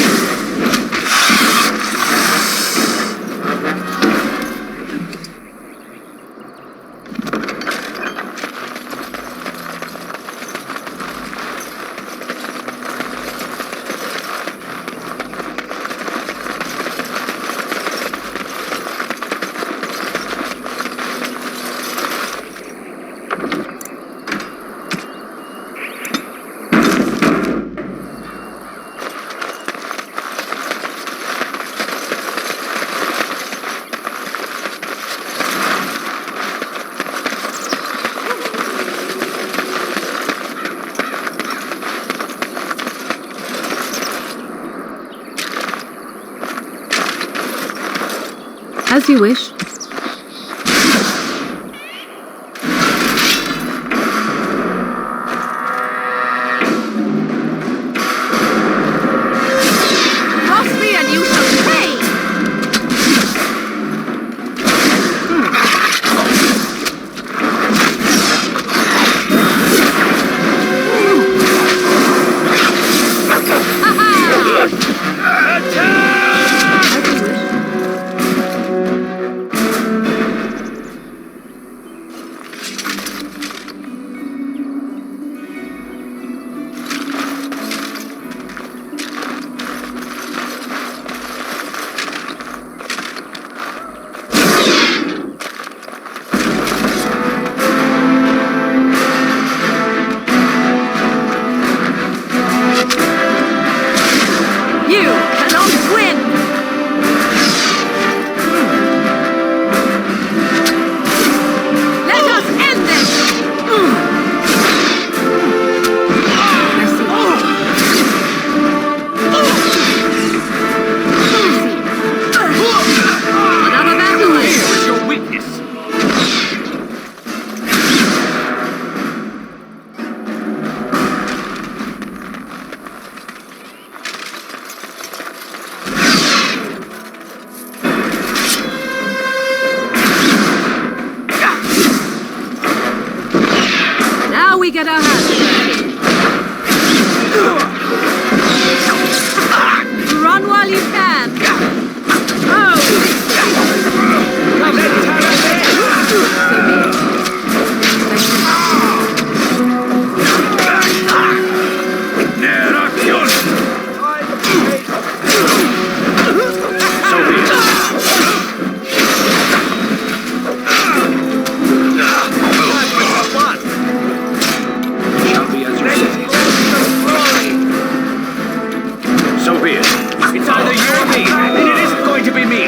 As you wish. Cross me and you shall pay! get our hands dirty. Run while you can. It's either you or me, and it isn't going to be me!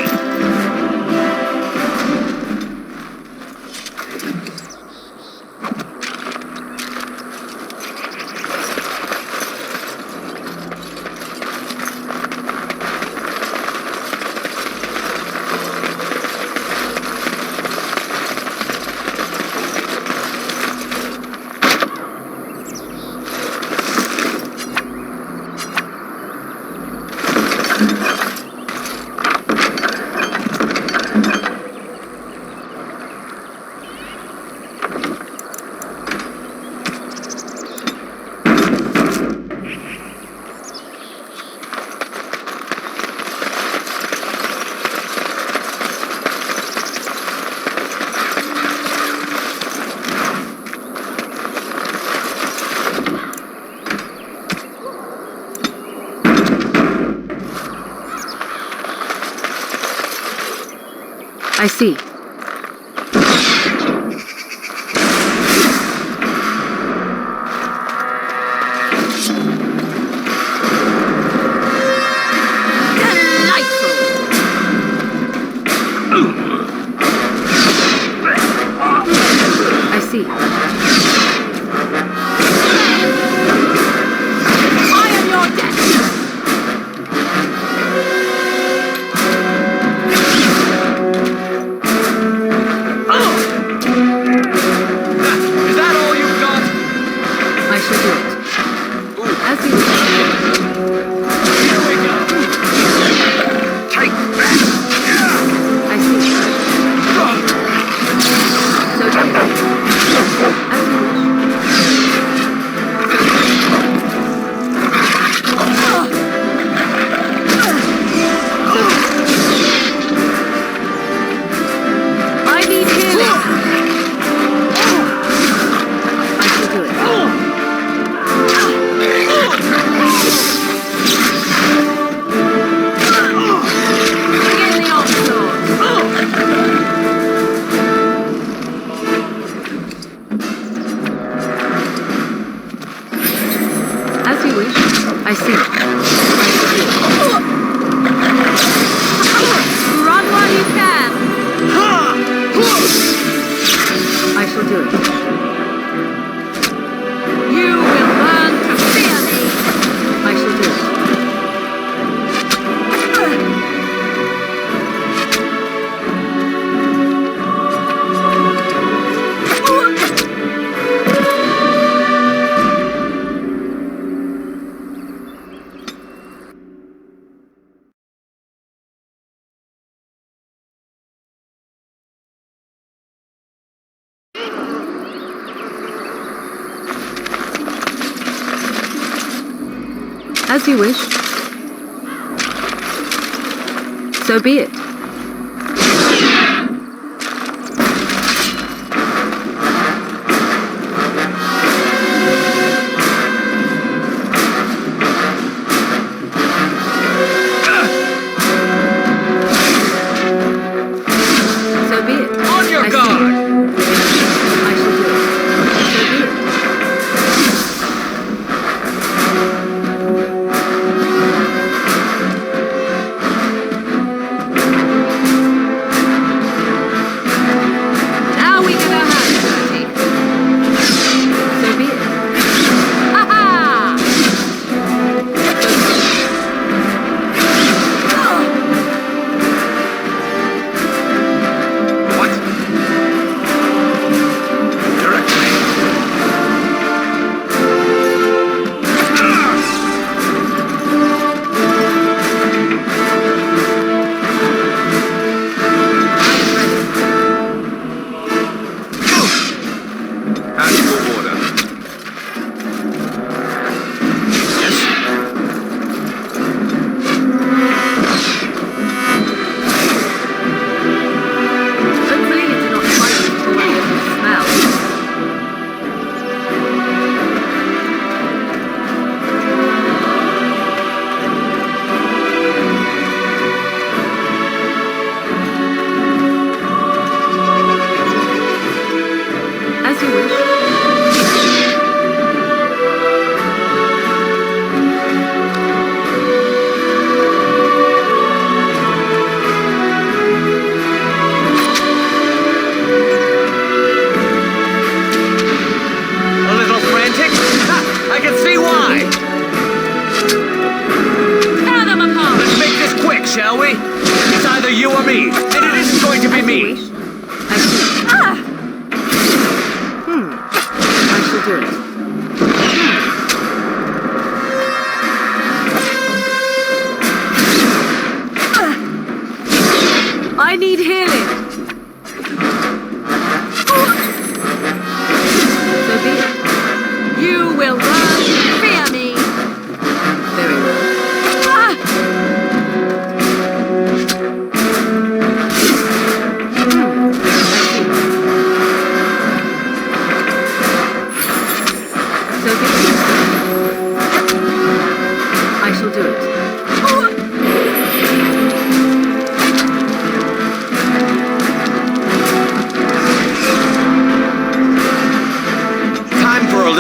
I see. I see. I am your death! Is that all you've got? I shall do it. As you wish. Here we go. Take that! I see. So do it. As you wish. I need healing. I shall do it. Begin the onslaught. As you wish. I see. Run while you can. I shall do it. You will learn to fear me. I shall do it. As you wish. So be it. So be it. On your I guard! I shall do it. So be it.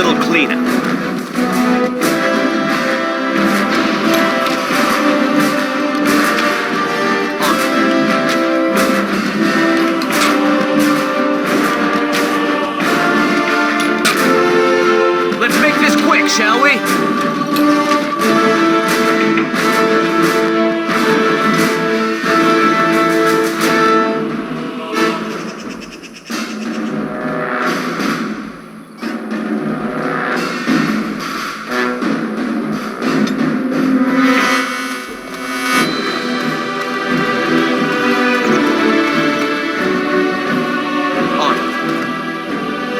little cleanup. Let's make this quick, shall we?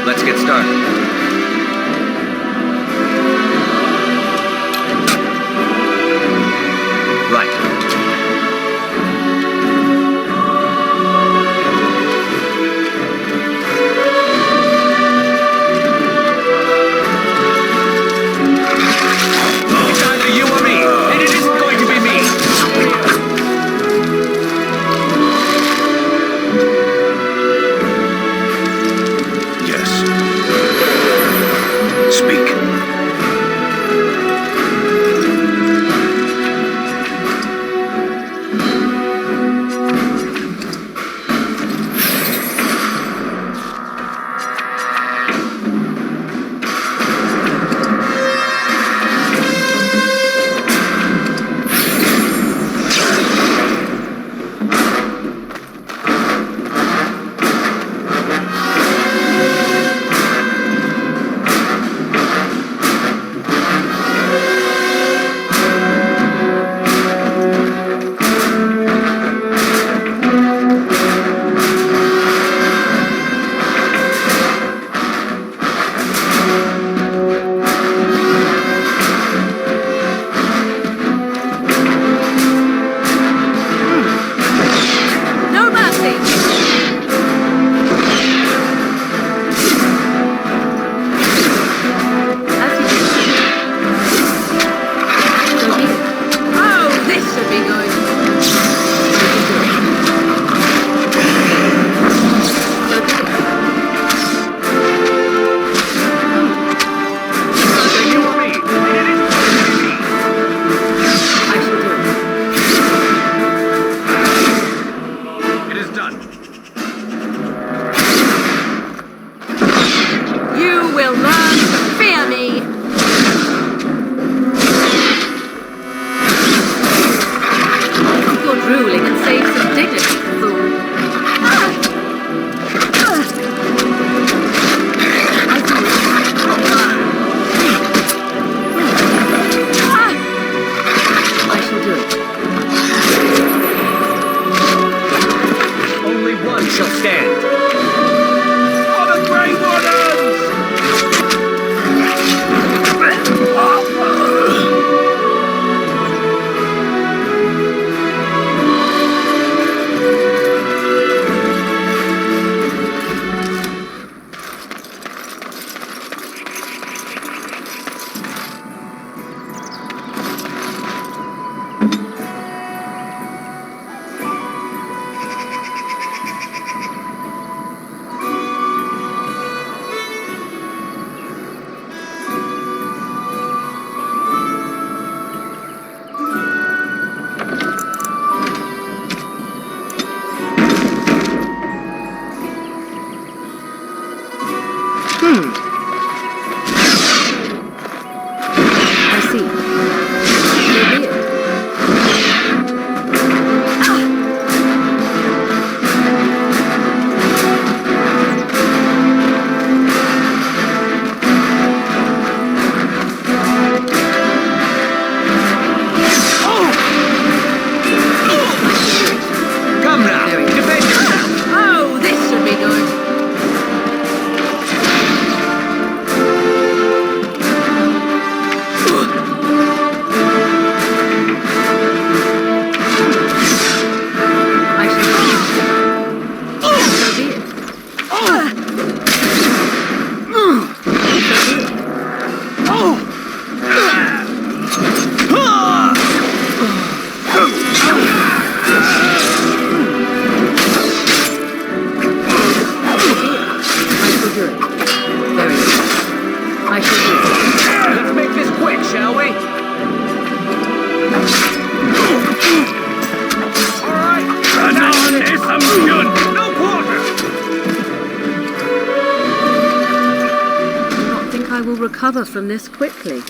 Let's get started. Right. It's either you or me, and it isn't going to be me. Speak. recover from this quickly.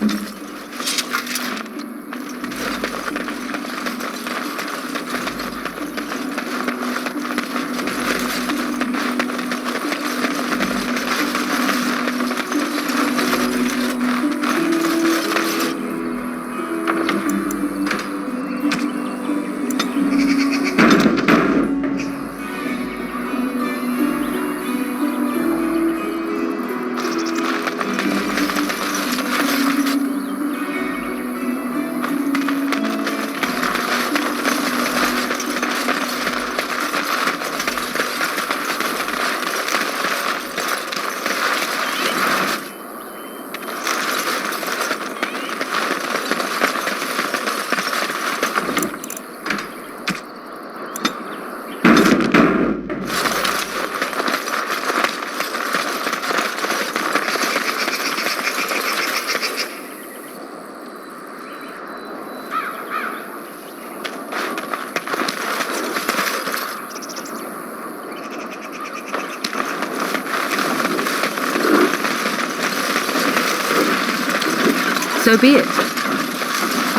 So be it.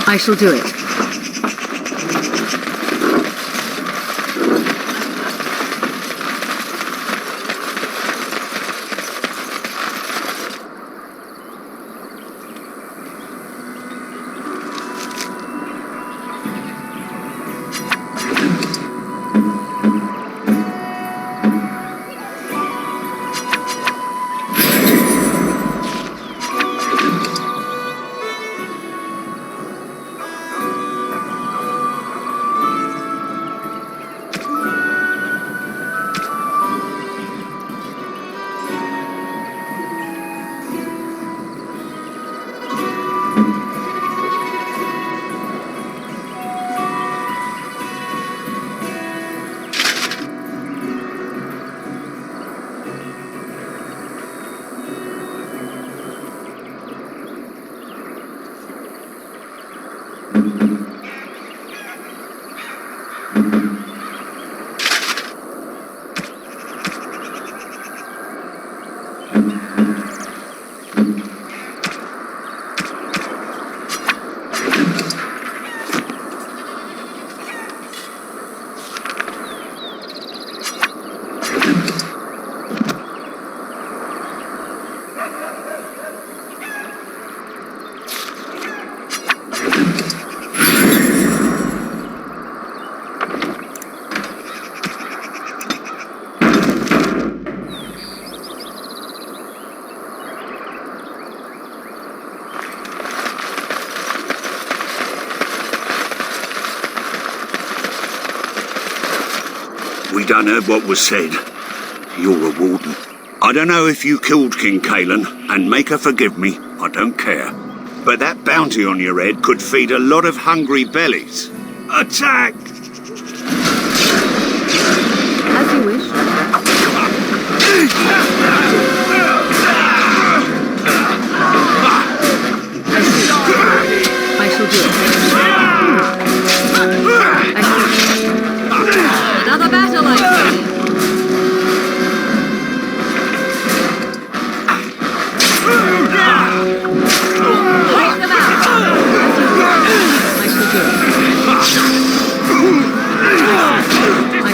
I shall do it. We done heard what was said. You're a warden. I don't know if you killed King Kaelan, and make her forgive me, I don't care. But that bounty on your head could feed a lot of hungry bellies. Attack! As you wish. I shall do it. Another battle, I see. Take them out. I shall do it. I shall do it.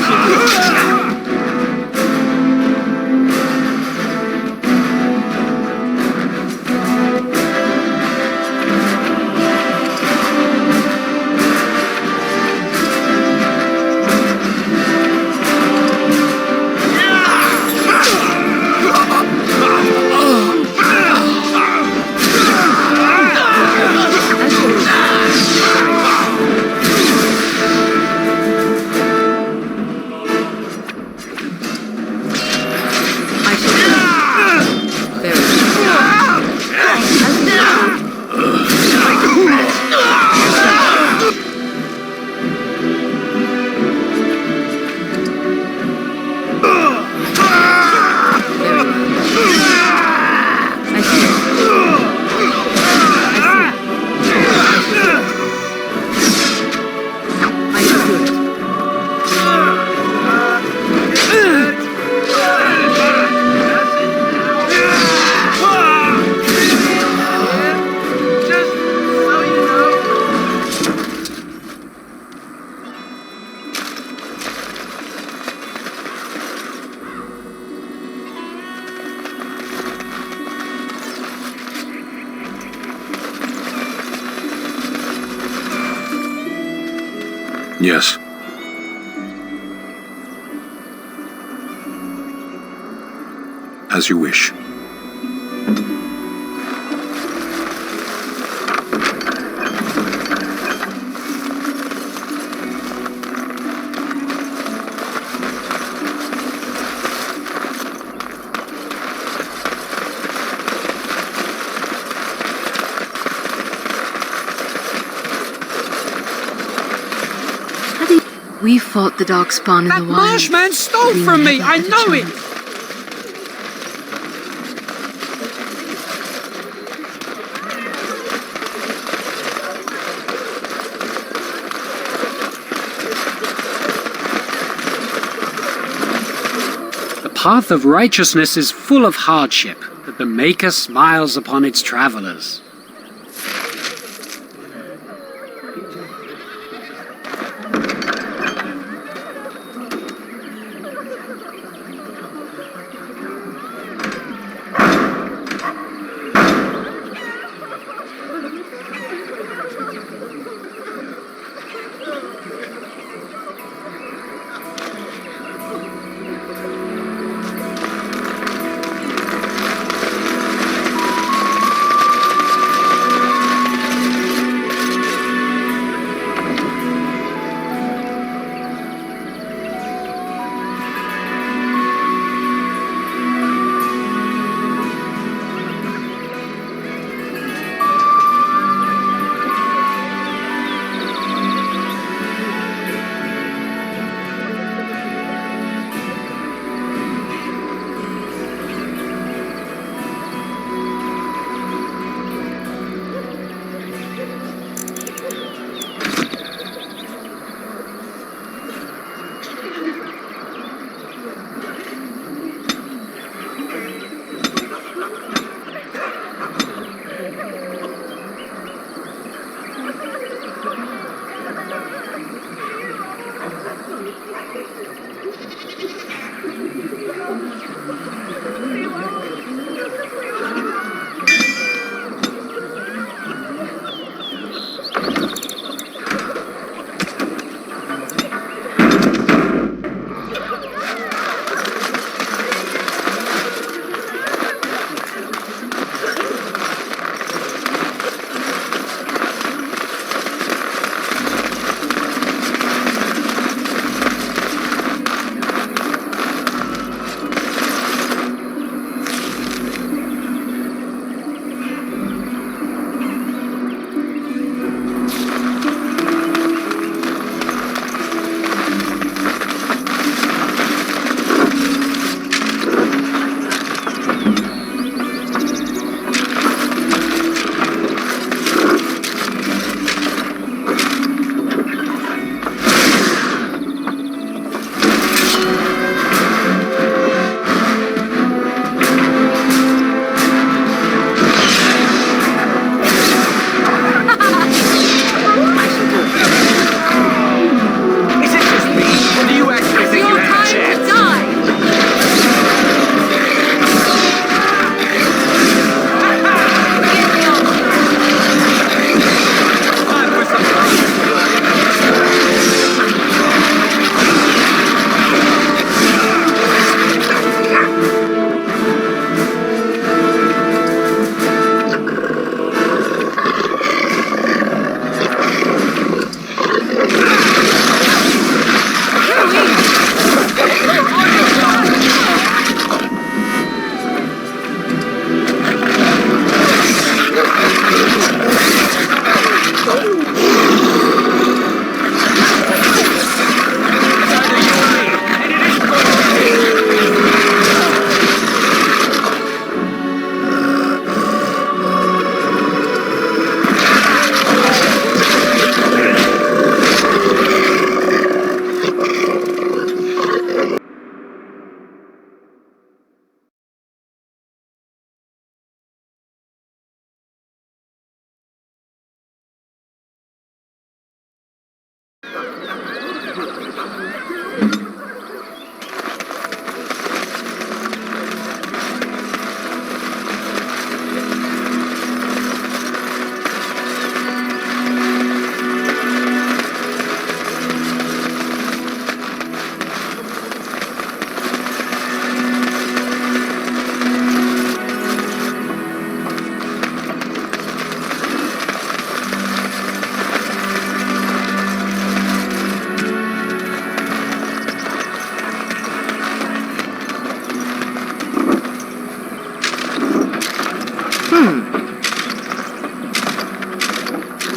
Yes. As you wish. We fought the Darkspawn in the wild. Marshman stole from me! I know it! The path of righteousness is full of hardship, but the Maker smiles upon its travelers.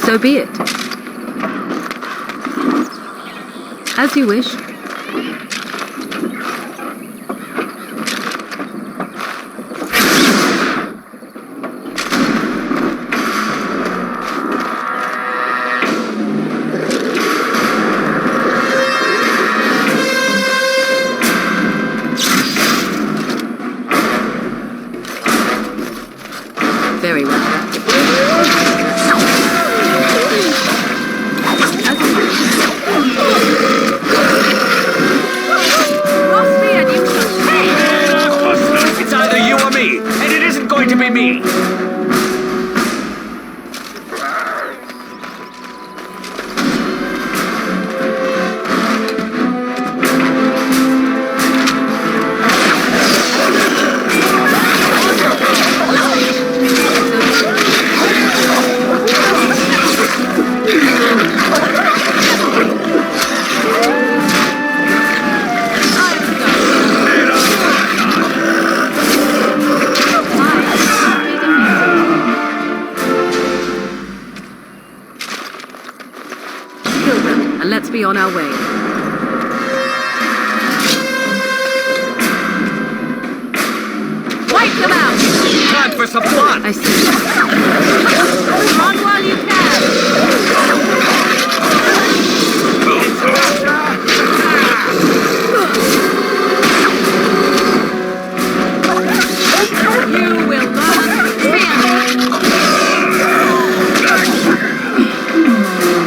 So be it. As you wish. Very well. It's either you or me, and it isn't going to be me. And let's be on our way. Wipe them out! Time for some blood! I see. Run while you You will learn fear.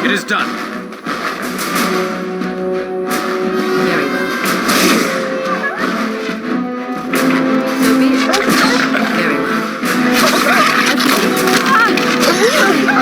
It is done. Very well. So be it. Very well.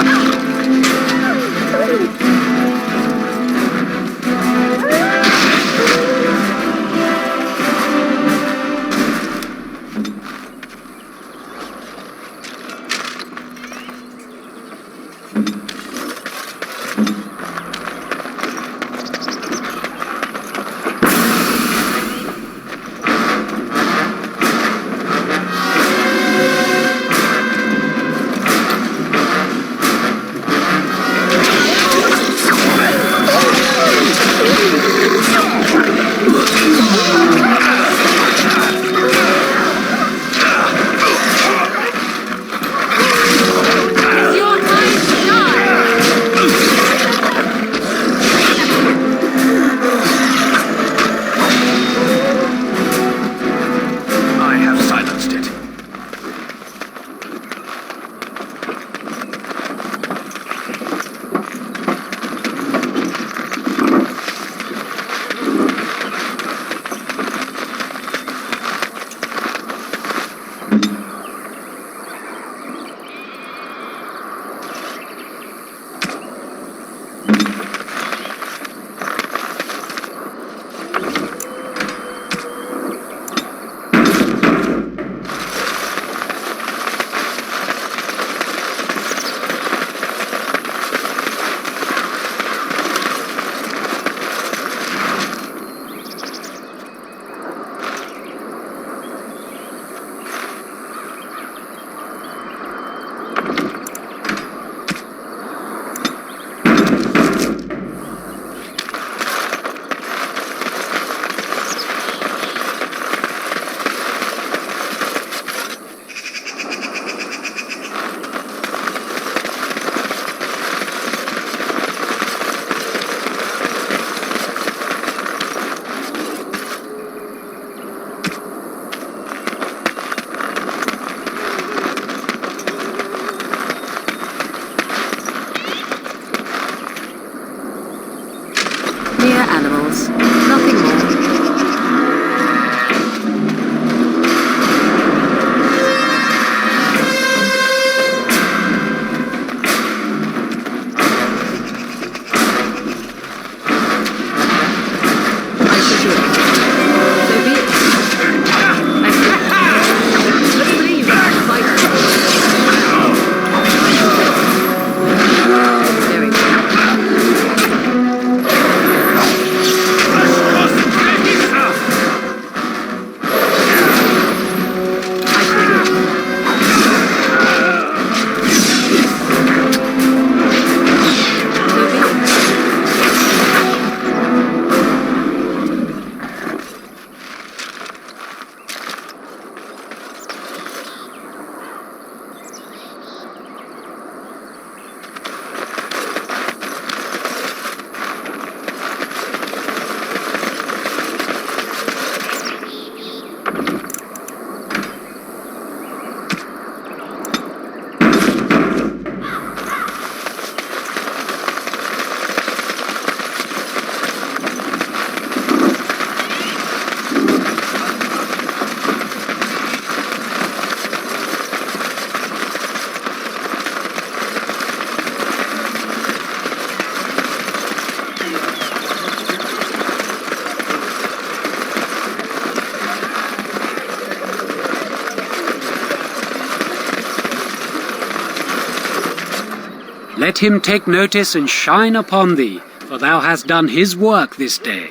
Let him take notice and shine upon thee, for thou hast done his work this day.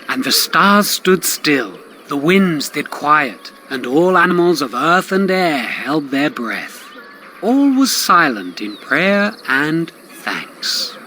And the stars stood still, the winds did quiet, and all animals of earth and air held their breath. All was silent in prayer and thanks.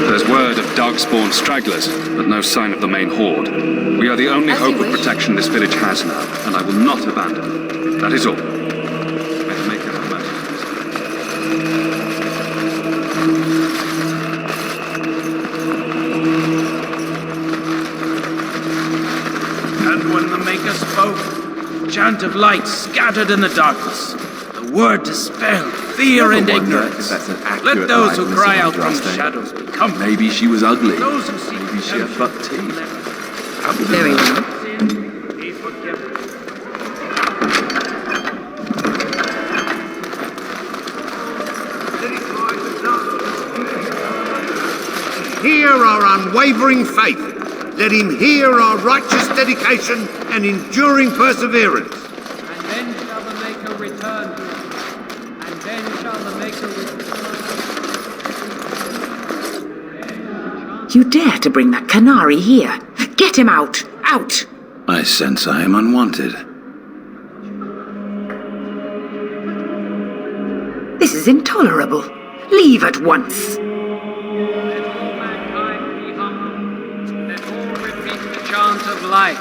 There's word of dark-spawned stragglers, but no sign of the main horde. We are the only hope of protection this village has now, and I will not abandon it. That is all. May the Maker have And when the Maker spoke, chant of light scattered in the darkness. The word dispelled fear and ignorance. Let those who cry out from the shadows become. Maybe she was ugly. Those who seek Maybe she had buck teeth. Very well. Hear our unwavering faith. Let him hear our righteous dedication and enduring perseverance. And then shall the Maker return to us. And then shall the Maker return. You dare to bring that Canary here? Get him out! Out! I sense I am unwanted. This is intolerable. Leave at once. Chant of light.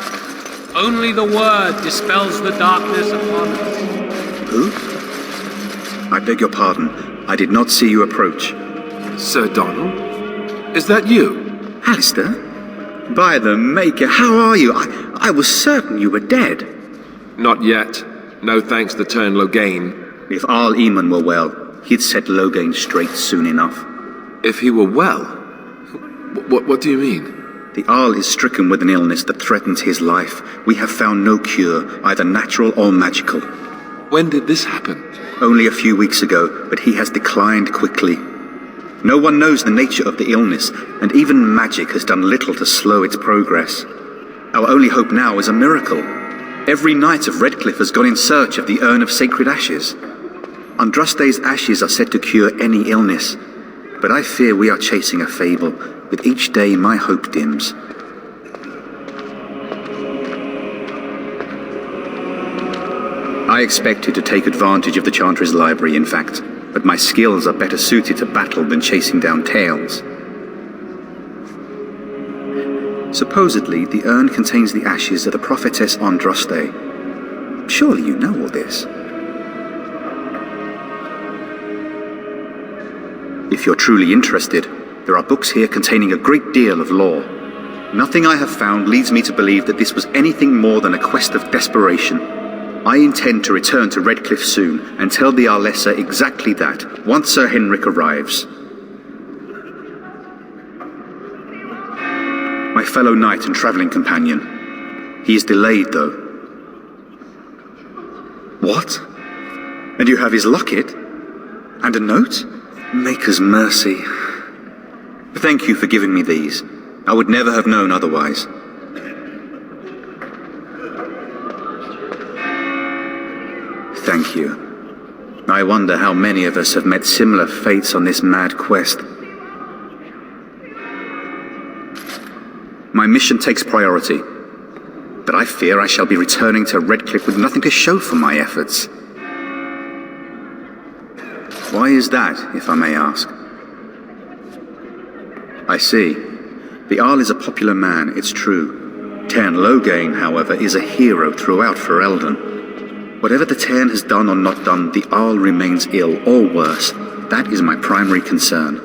Only the word dispels the darkness upon us. Who? I beg your pardon. I did not see you approach. Sir Donald? Is that you? Alistair? By the Maker, how are you? I was certain you were dead. Not yet. No thanks to Turn Logain. If Arl Eamon were well, he'd set Logain straight soon enough. If he were well? What do you mean? The Arl is stricken with an illness that threatens his life. We have found no cure, either natural or magical. When did this happen? Only a few weeks ago, but he has declined quickly. No one knows the nature of the illness, and even magic has done little to slow its progress. Our only hope now is a miracle. Every knight of Redcliffe has gone in search of the Urn of Sacred Ashes. Andraste's ashes are said to cure any illness, but I fear we are chasing a fable. With each day, my hope dims. I expected to take advantage of the Chantry's library, in fact, but my skills are better suited to battle than chasing down tales. Supposedly, the urn contains the ashes of the prophetess Andraste. Surely you know all this. If you're truly interested, there are books here containing a great deal of lore. Nothing I have found leads me to believe that this was anything more than a quest of desperation. I intend to return to Redcliffe soon and tell the Arlessa exactly that, once Sir Henrik arrives. My fellow knight and travelling companion. He is delayed, though. What? And you have his locket? And a note? Maker's mercy. Thank you for giving me these. I would never have known otherwise. Thank you. I wonder how many of us have met similar fates on this mad quest. My mission takes priority, but I fear I shall be returning to Redcliffe with nothing to show for my efforts. Why is that, if I may ask? I see. The Arl is a popular man, it's true. Turn Logain, however, is a hero throughout Ferelden. Whatever the Turn has done or not done, the Arl remains ill, or worse. That is my primary concern.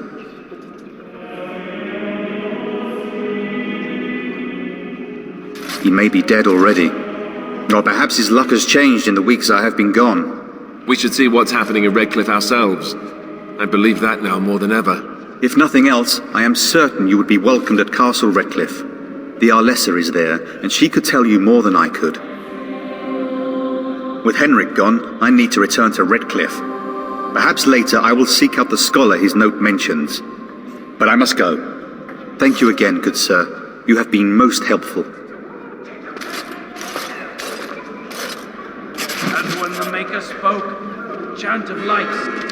He may be dead already. Or perhaps his luck has changed in the weeks I have been gone. We should see what's happening in Redcliffe ourselves. I believe that now more than ever. If nothing else, I am certain you would be welcomed at Castle Redcliffe. The Arlessa is there, and she could tell you more than I could. With Henrik gone, I need to return to Redcliffe. Perhaps later I will seek out the scholar his note mentions. But I must go. Thank you again, good sir. You have been most helpful. And when the Maker spoke, chant of lights.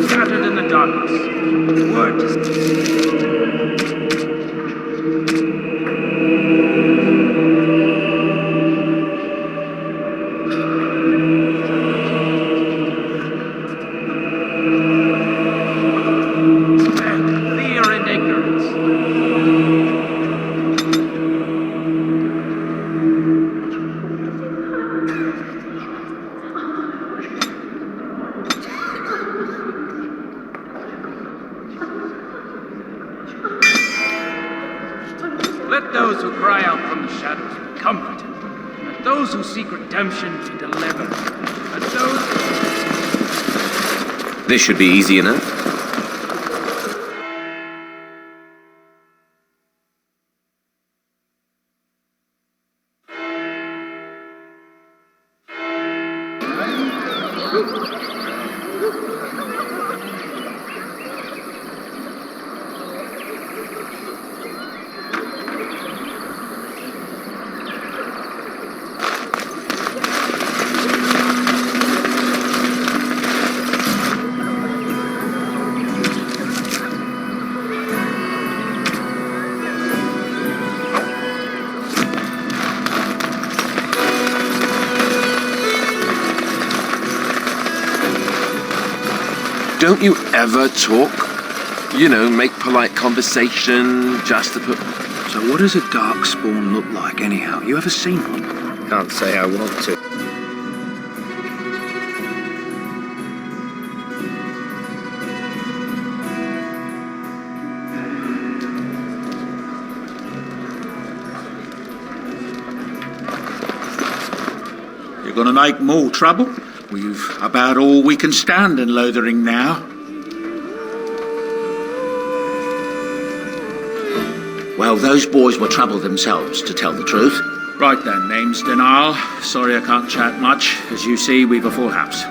Scattered in the darkness, the word is... fear and ignorance. Let those who cry out from the shadows be comforted. Let those who seek redemption be delivered. Let those... This should be easy enough. Don't you ever talk? You know, make polite conversation, just to put... So what does a darkspawn look like, anyhow? You ever seen one? Can't say I want to. You're gonna make more trouble? We've about all we can stand in Lothering now. Well, those boys were trouble themselves, to tell the truth. Right then, name's Denal. Sorry I can't chat much. As you see, we've a full house.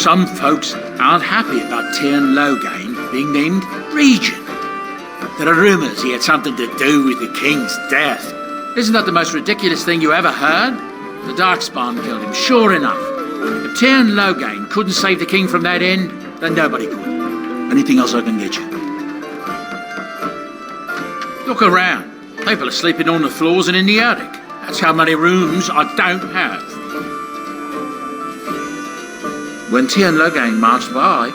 Some folks aren't happy about Tyrn Loghain being named Regent. There are rumours he had something to do with the king's death. Isn't that the most ridiculous thing you ever heard? The Darkspawn killed him, sure enough. If Tyrn Loghain couldn't save the king from that inn, then nobody could. Anything else I can get you? Look around. People are sleeping on the floors and in the attic. That's how many rooms I don't have. When Tyrn Loghain marched by,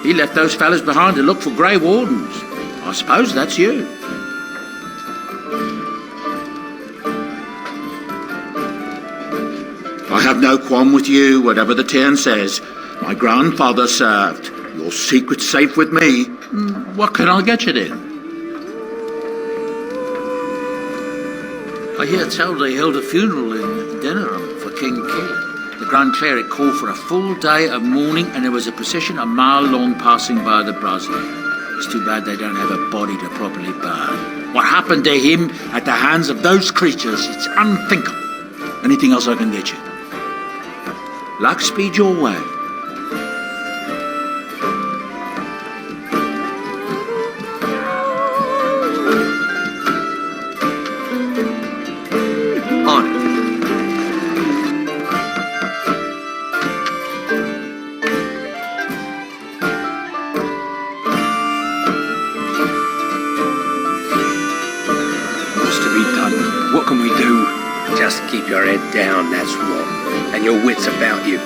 he left those fellas behind to look for Grey Wardens. I suppose that's you. I have no qualm with you, whatever the Tyrn says. My grandfather served. Your secret's safe with me. What can I get you then? I hear tell they held a funeral in Denham for King Caelan. The Grand Cleric called for a full day of mourning, and there was a procession a mile long passing by the brazier. It's too bad they don't have a body to properly burn. What happened to him at the hands of those creatures, it's unthinkable. Anything else I can get you? Luck speed your way. your head down, that's what. And your wits about you.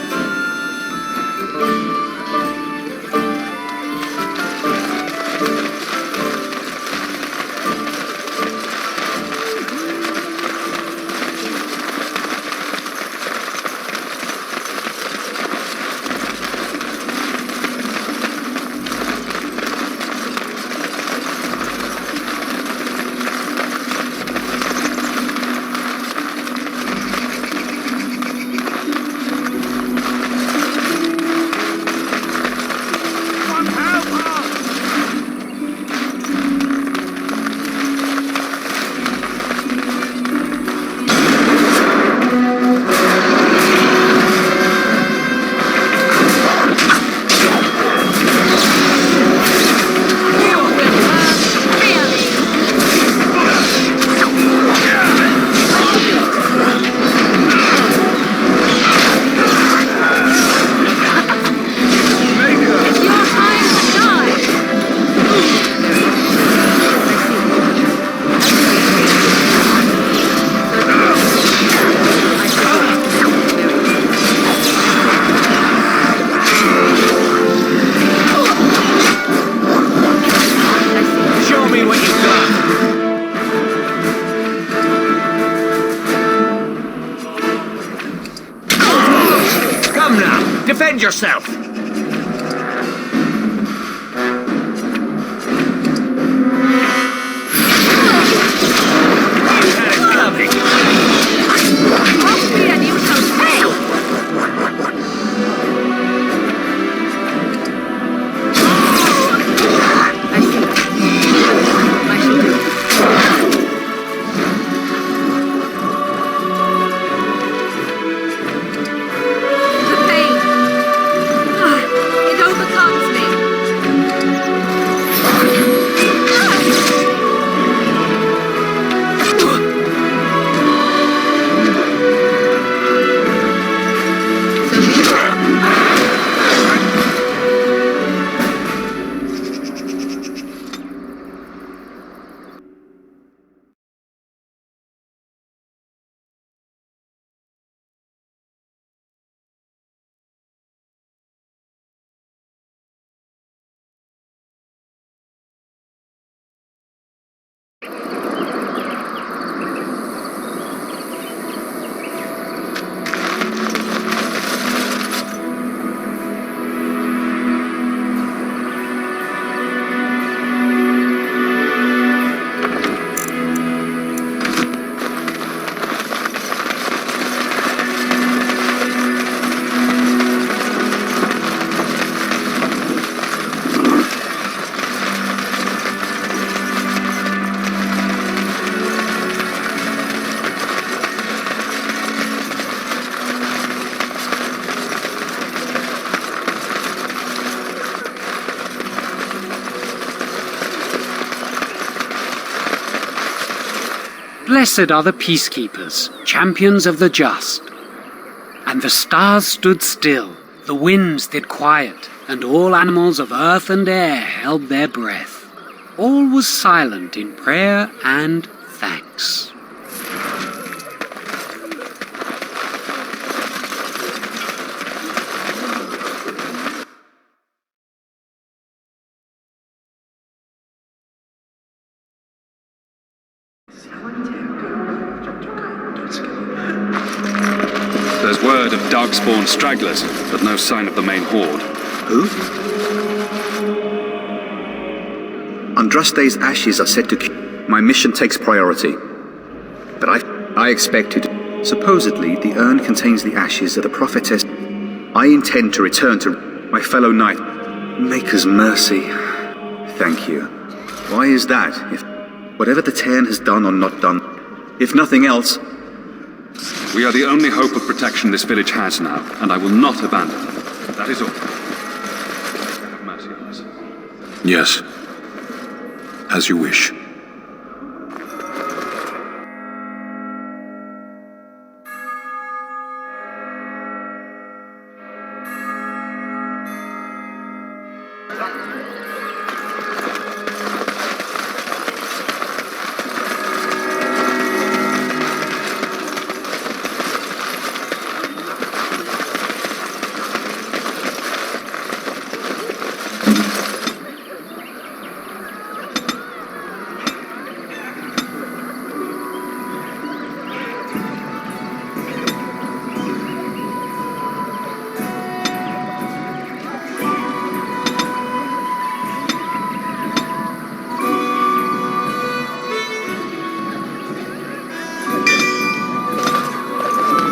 Defend yourself! Blessed are the peacekeepers, champions of the just. And the stars stood still, the winds did quiet, and all animals of earth and air held their breath. All was silent in prayer and thanks. There's word of dark-spawn stragglers, but no sign of the main horde. Who? Andraste's ashes are said to... My mission takes priority. But I expect to... Supposedly, the urn contains the ashes of the prophetess. I intend to return to my fellow knight. Maker's mercy. Thank you. Why is that? If whatever the Tairn has done or not done, if nothing else... We are the only hope of protection this village has now, and I will not abandon it. That is all. Have mercy on us. Yes. As you wish.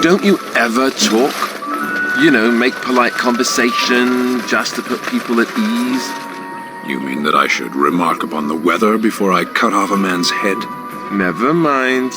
Don't you ever talk? You know, make polite conversation just to put people at ease? You mean that I should remark upon the weather before I cut off a man's head? Never mind.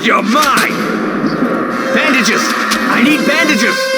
You're mine! Bandages! I need bandages!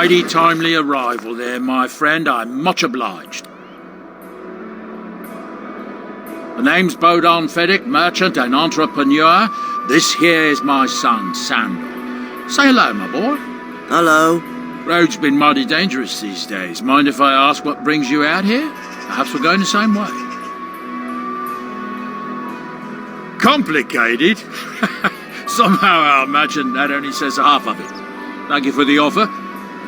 mighty timely arrival there, my friend. I'm much obliged. The name's Bodon Feddick, merchant and entrepreneur. This here is my son, Samuel. Say hello, my boy. Hello. Road's been mighty dangerous these days. Mind if I ask what brings you out here? Perhaps we're going the same way. Complicated? Somehow I imagine that only says half of it. Thank you for the offer.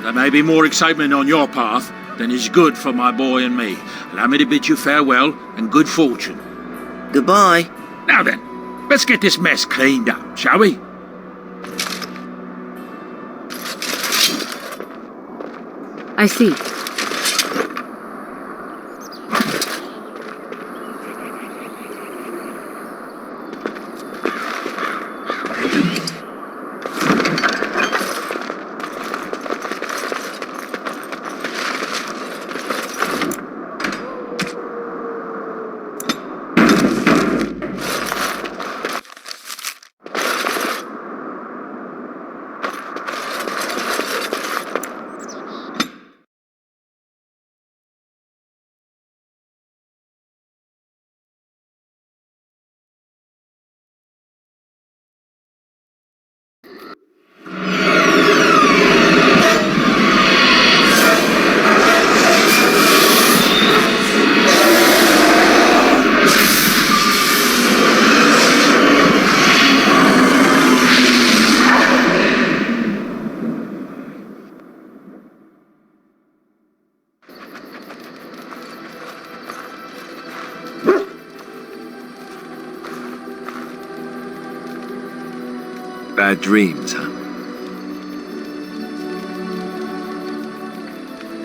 There may be more excitement on your path than is good for my boy and me. Allow me to bid you farewell and good fortune. Goodbye. Now then, let's get this mess cleaned up, shall we? I see. Bad dreams, huh?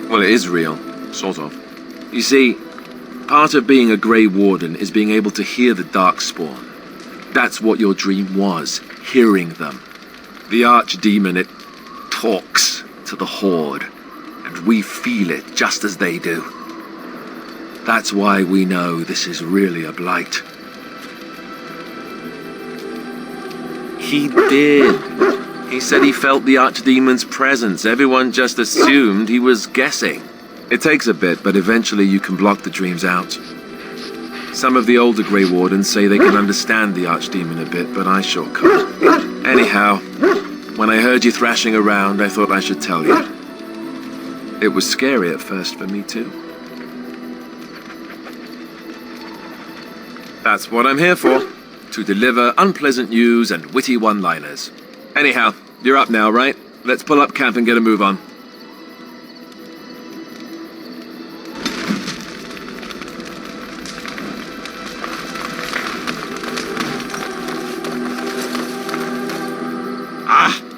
Well, it is real, sort of. You see, part of being a Grey Warden is being able to hear the Darkspawn. That's what your dream was, hearing them. The Archdemon, it talks to the Horde, and we feel it just as they do. That's why we know this is really a blight. He did. He said he felt the Archdemon's presence. Everyone just assumed he was guessing. It takes a bit, but eventually you can block the dreams out. Some of the older Grey Wardens say they can understand the Archdemon a bit, but I sure can't. Anyhow, when I heard you thrashing around, I thought I should tell you. It was scary at first for me too. That's what I'm here for. To deliver unpleasant news and witty one-liners. Anyhow, you're up now, right? Let's pull up camp and get a move on.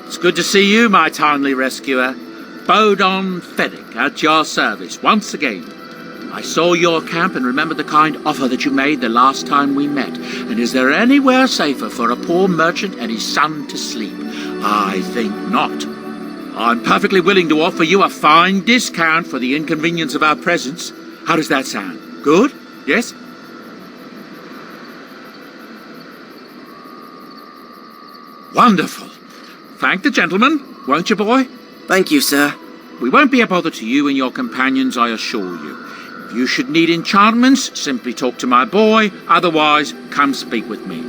It's good to see you, my timely rescuer. Bodon Feddick, at your service once again. I saw your camp and remembered the kind offer that you made the last time we met. And is there anywhere safer for a poor merchant and his son to sleep? I think not. I'm perfectly willing to offer you a fine discount for the inconvenience of our presence. How does that sound? Good? Yes? Wonderful. Thank the gentleman, won't you, boy? Thank you, sir. We won't be a bother to you and your companions, I assure you. If you should need enchantments, simply talk to my boy. Otherwise, come speak with me.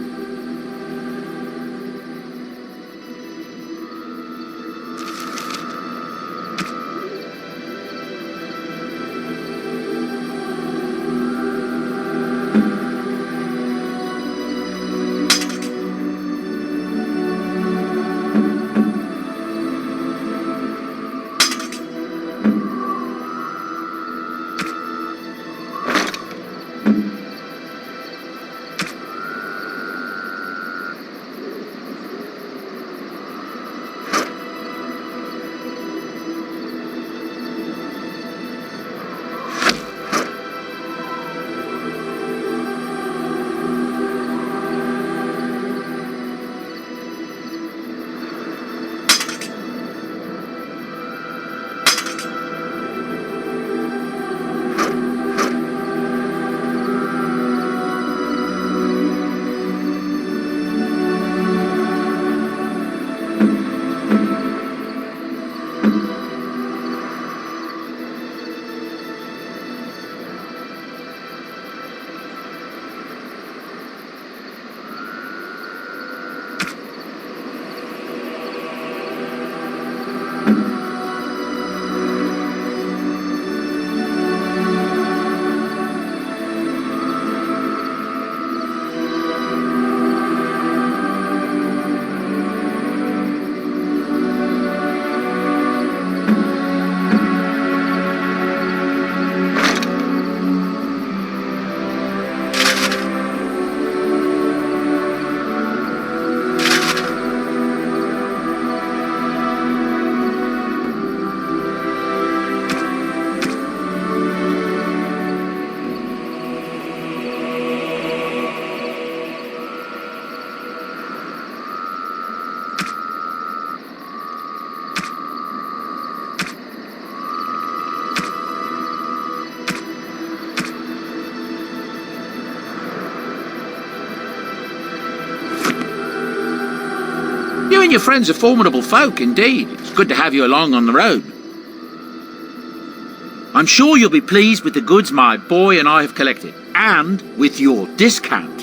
and your friends are formidable folk indeed. It's good to have you along on the road. I'm sure you'll be pleased with the goods my boy and I have collected, and with your discount.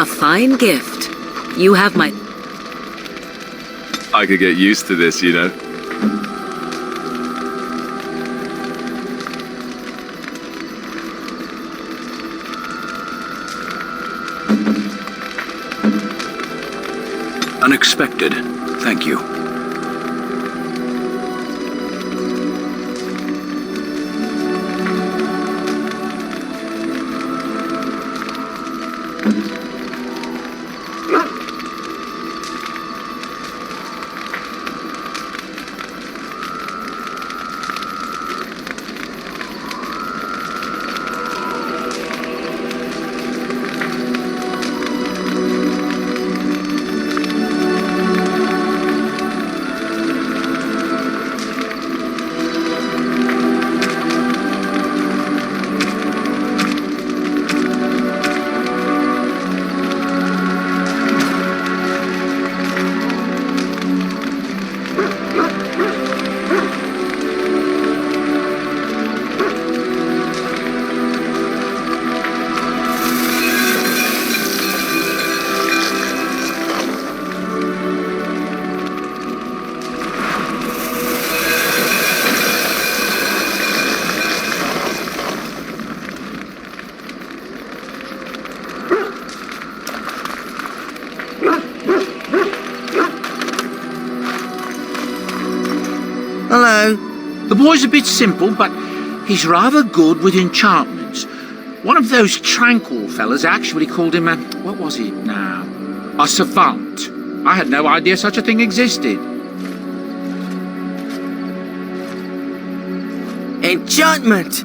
A fine gift. You have my... I could get used to this, you know. Unexpected. Thank you. Hello. The boy's a bit simple, but he's rather good with enchantments. One of those tranquil fellas actually called him what was he now? A savant. I had no idea such a thing existed. Enchantment!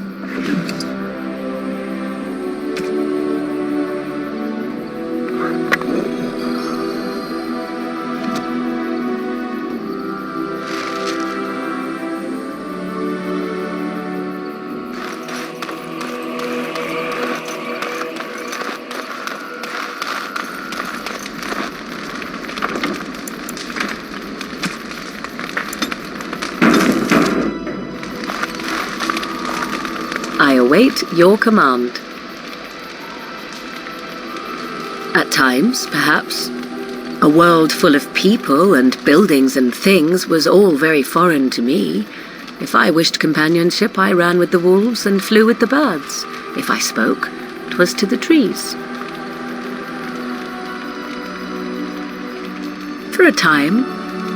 at your command. At times, perhaps. A world full of people and buildings and things was all very foreign to me. If I wished companionship, I ran with the wolves and flew with the birds. If I spoke, 'twas to the trees. For a time,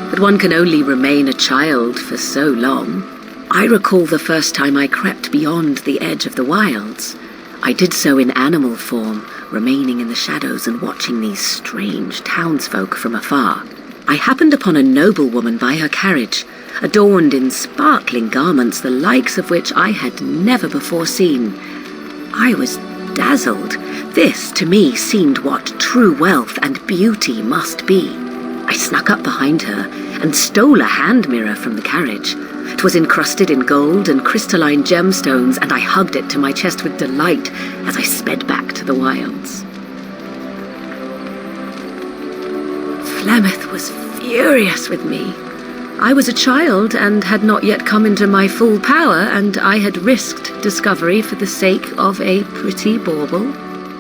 but one can only remain a child for so long. I recall the first time I crept beyond the edge of the wilds. I did so in animal form, remaining in the shadows and watching these strange townsfolk from afar. I happened upon a noblewoman by her carriage, adorned in sparkling garments the likes of which I had never before seen. I was dazzled. This, to me, seemed what true wealth and beauty must be. I snuck up behind her and stole a hand mirror from the carriage. It was encrusted in gold and crystalline gemstones, and I hugged it to my chest with delight as I sped back to the wilds. Flemeth was furious with me. I was a child and had not yet come into my full power, and I had risked discovery for the sake of a pretty bauble.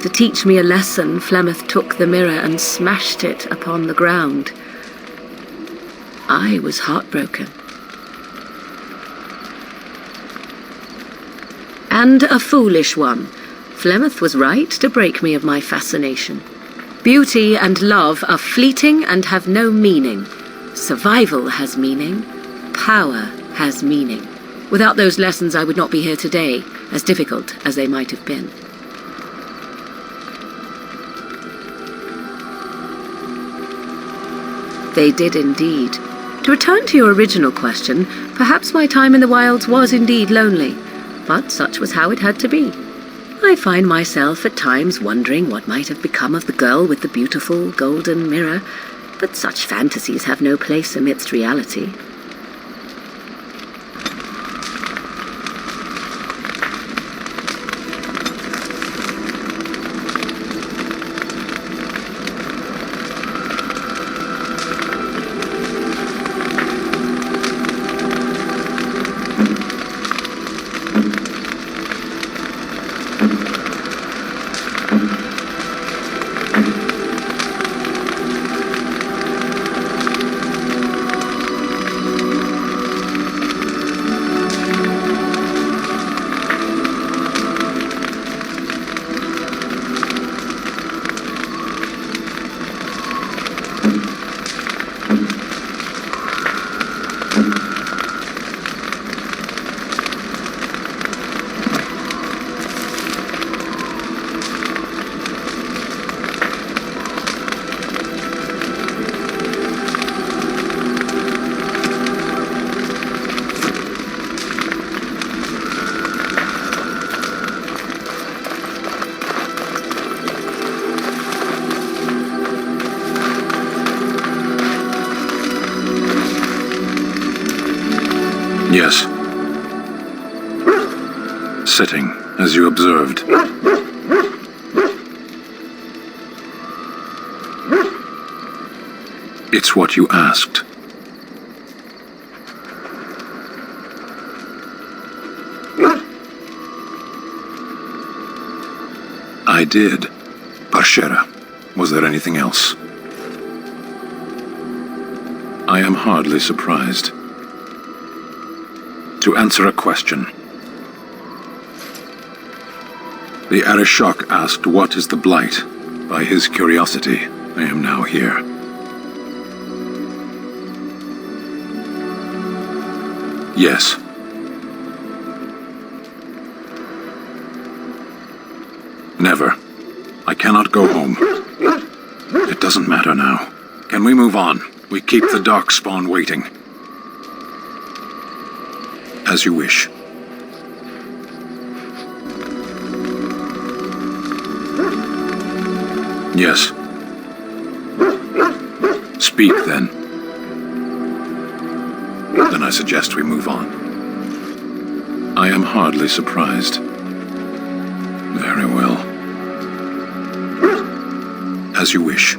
To teach me a lesson, Flemeth took the mirror and smashed it upon the ground. I was heartbroken. And a foolish one. Flemeth was right to break me of my fascination. Beauty and love are fleeting and have no meaning. Survival has meaning. Power has meaning. Without those lessons, I would not be here today, as difficult as they might have been. They did indeed. To return to your original question, perhaps my time in the wilds was indeed lonely, but such was how it had to be. I find myself at times wondering what might have become of the girl with the beautiful golden mirror, but such fantasies have no place amidst reality. Yes. Sitting, as you observed. It's what you asked. I did. Parshera. Was there anything else? I am hardly surprised. To answer a question. The Arishok asked what is the Blight. By his curiosity, I am now here. Yes. Never. I cannot go home. It doesn't matter now. Can we move on? We keep the Darkspawn waiting. As you wish. Yes. Speak, then. Then I suggest we move on. I am hardly surprised. Very well. As you wish.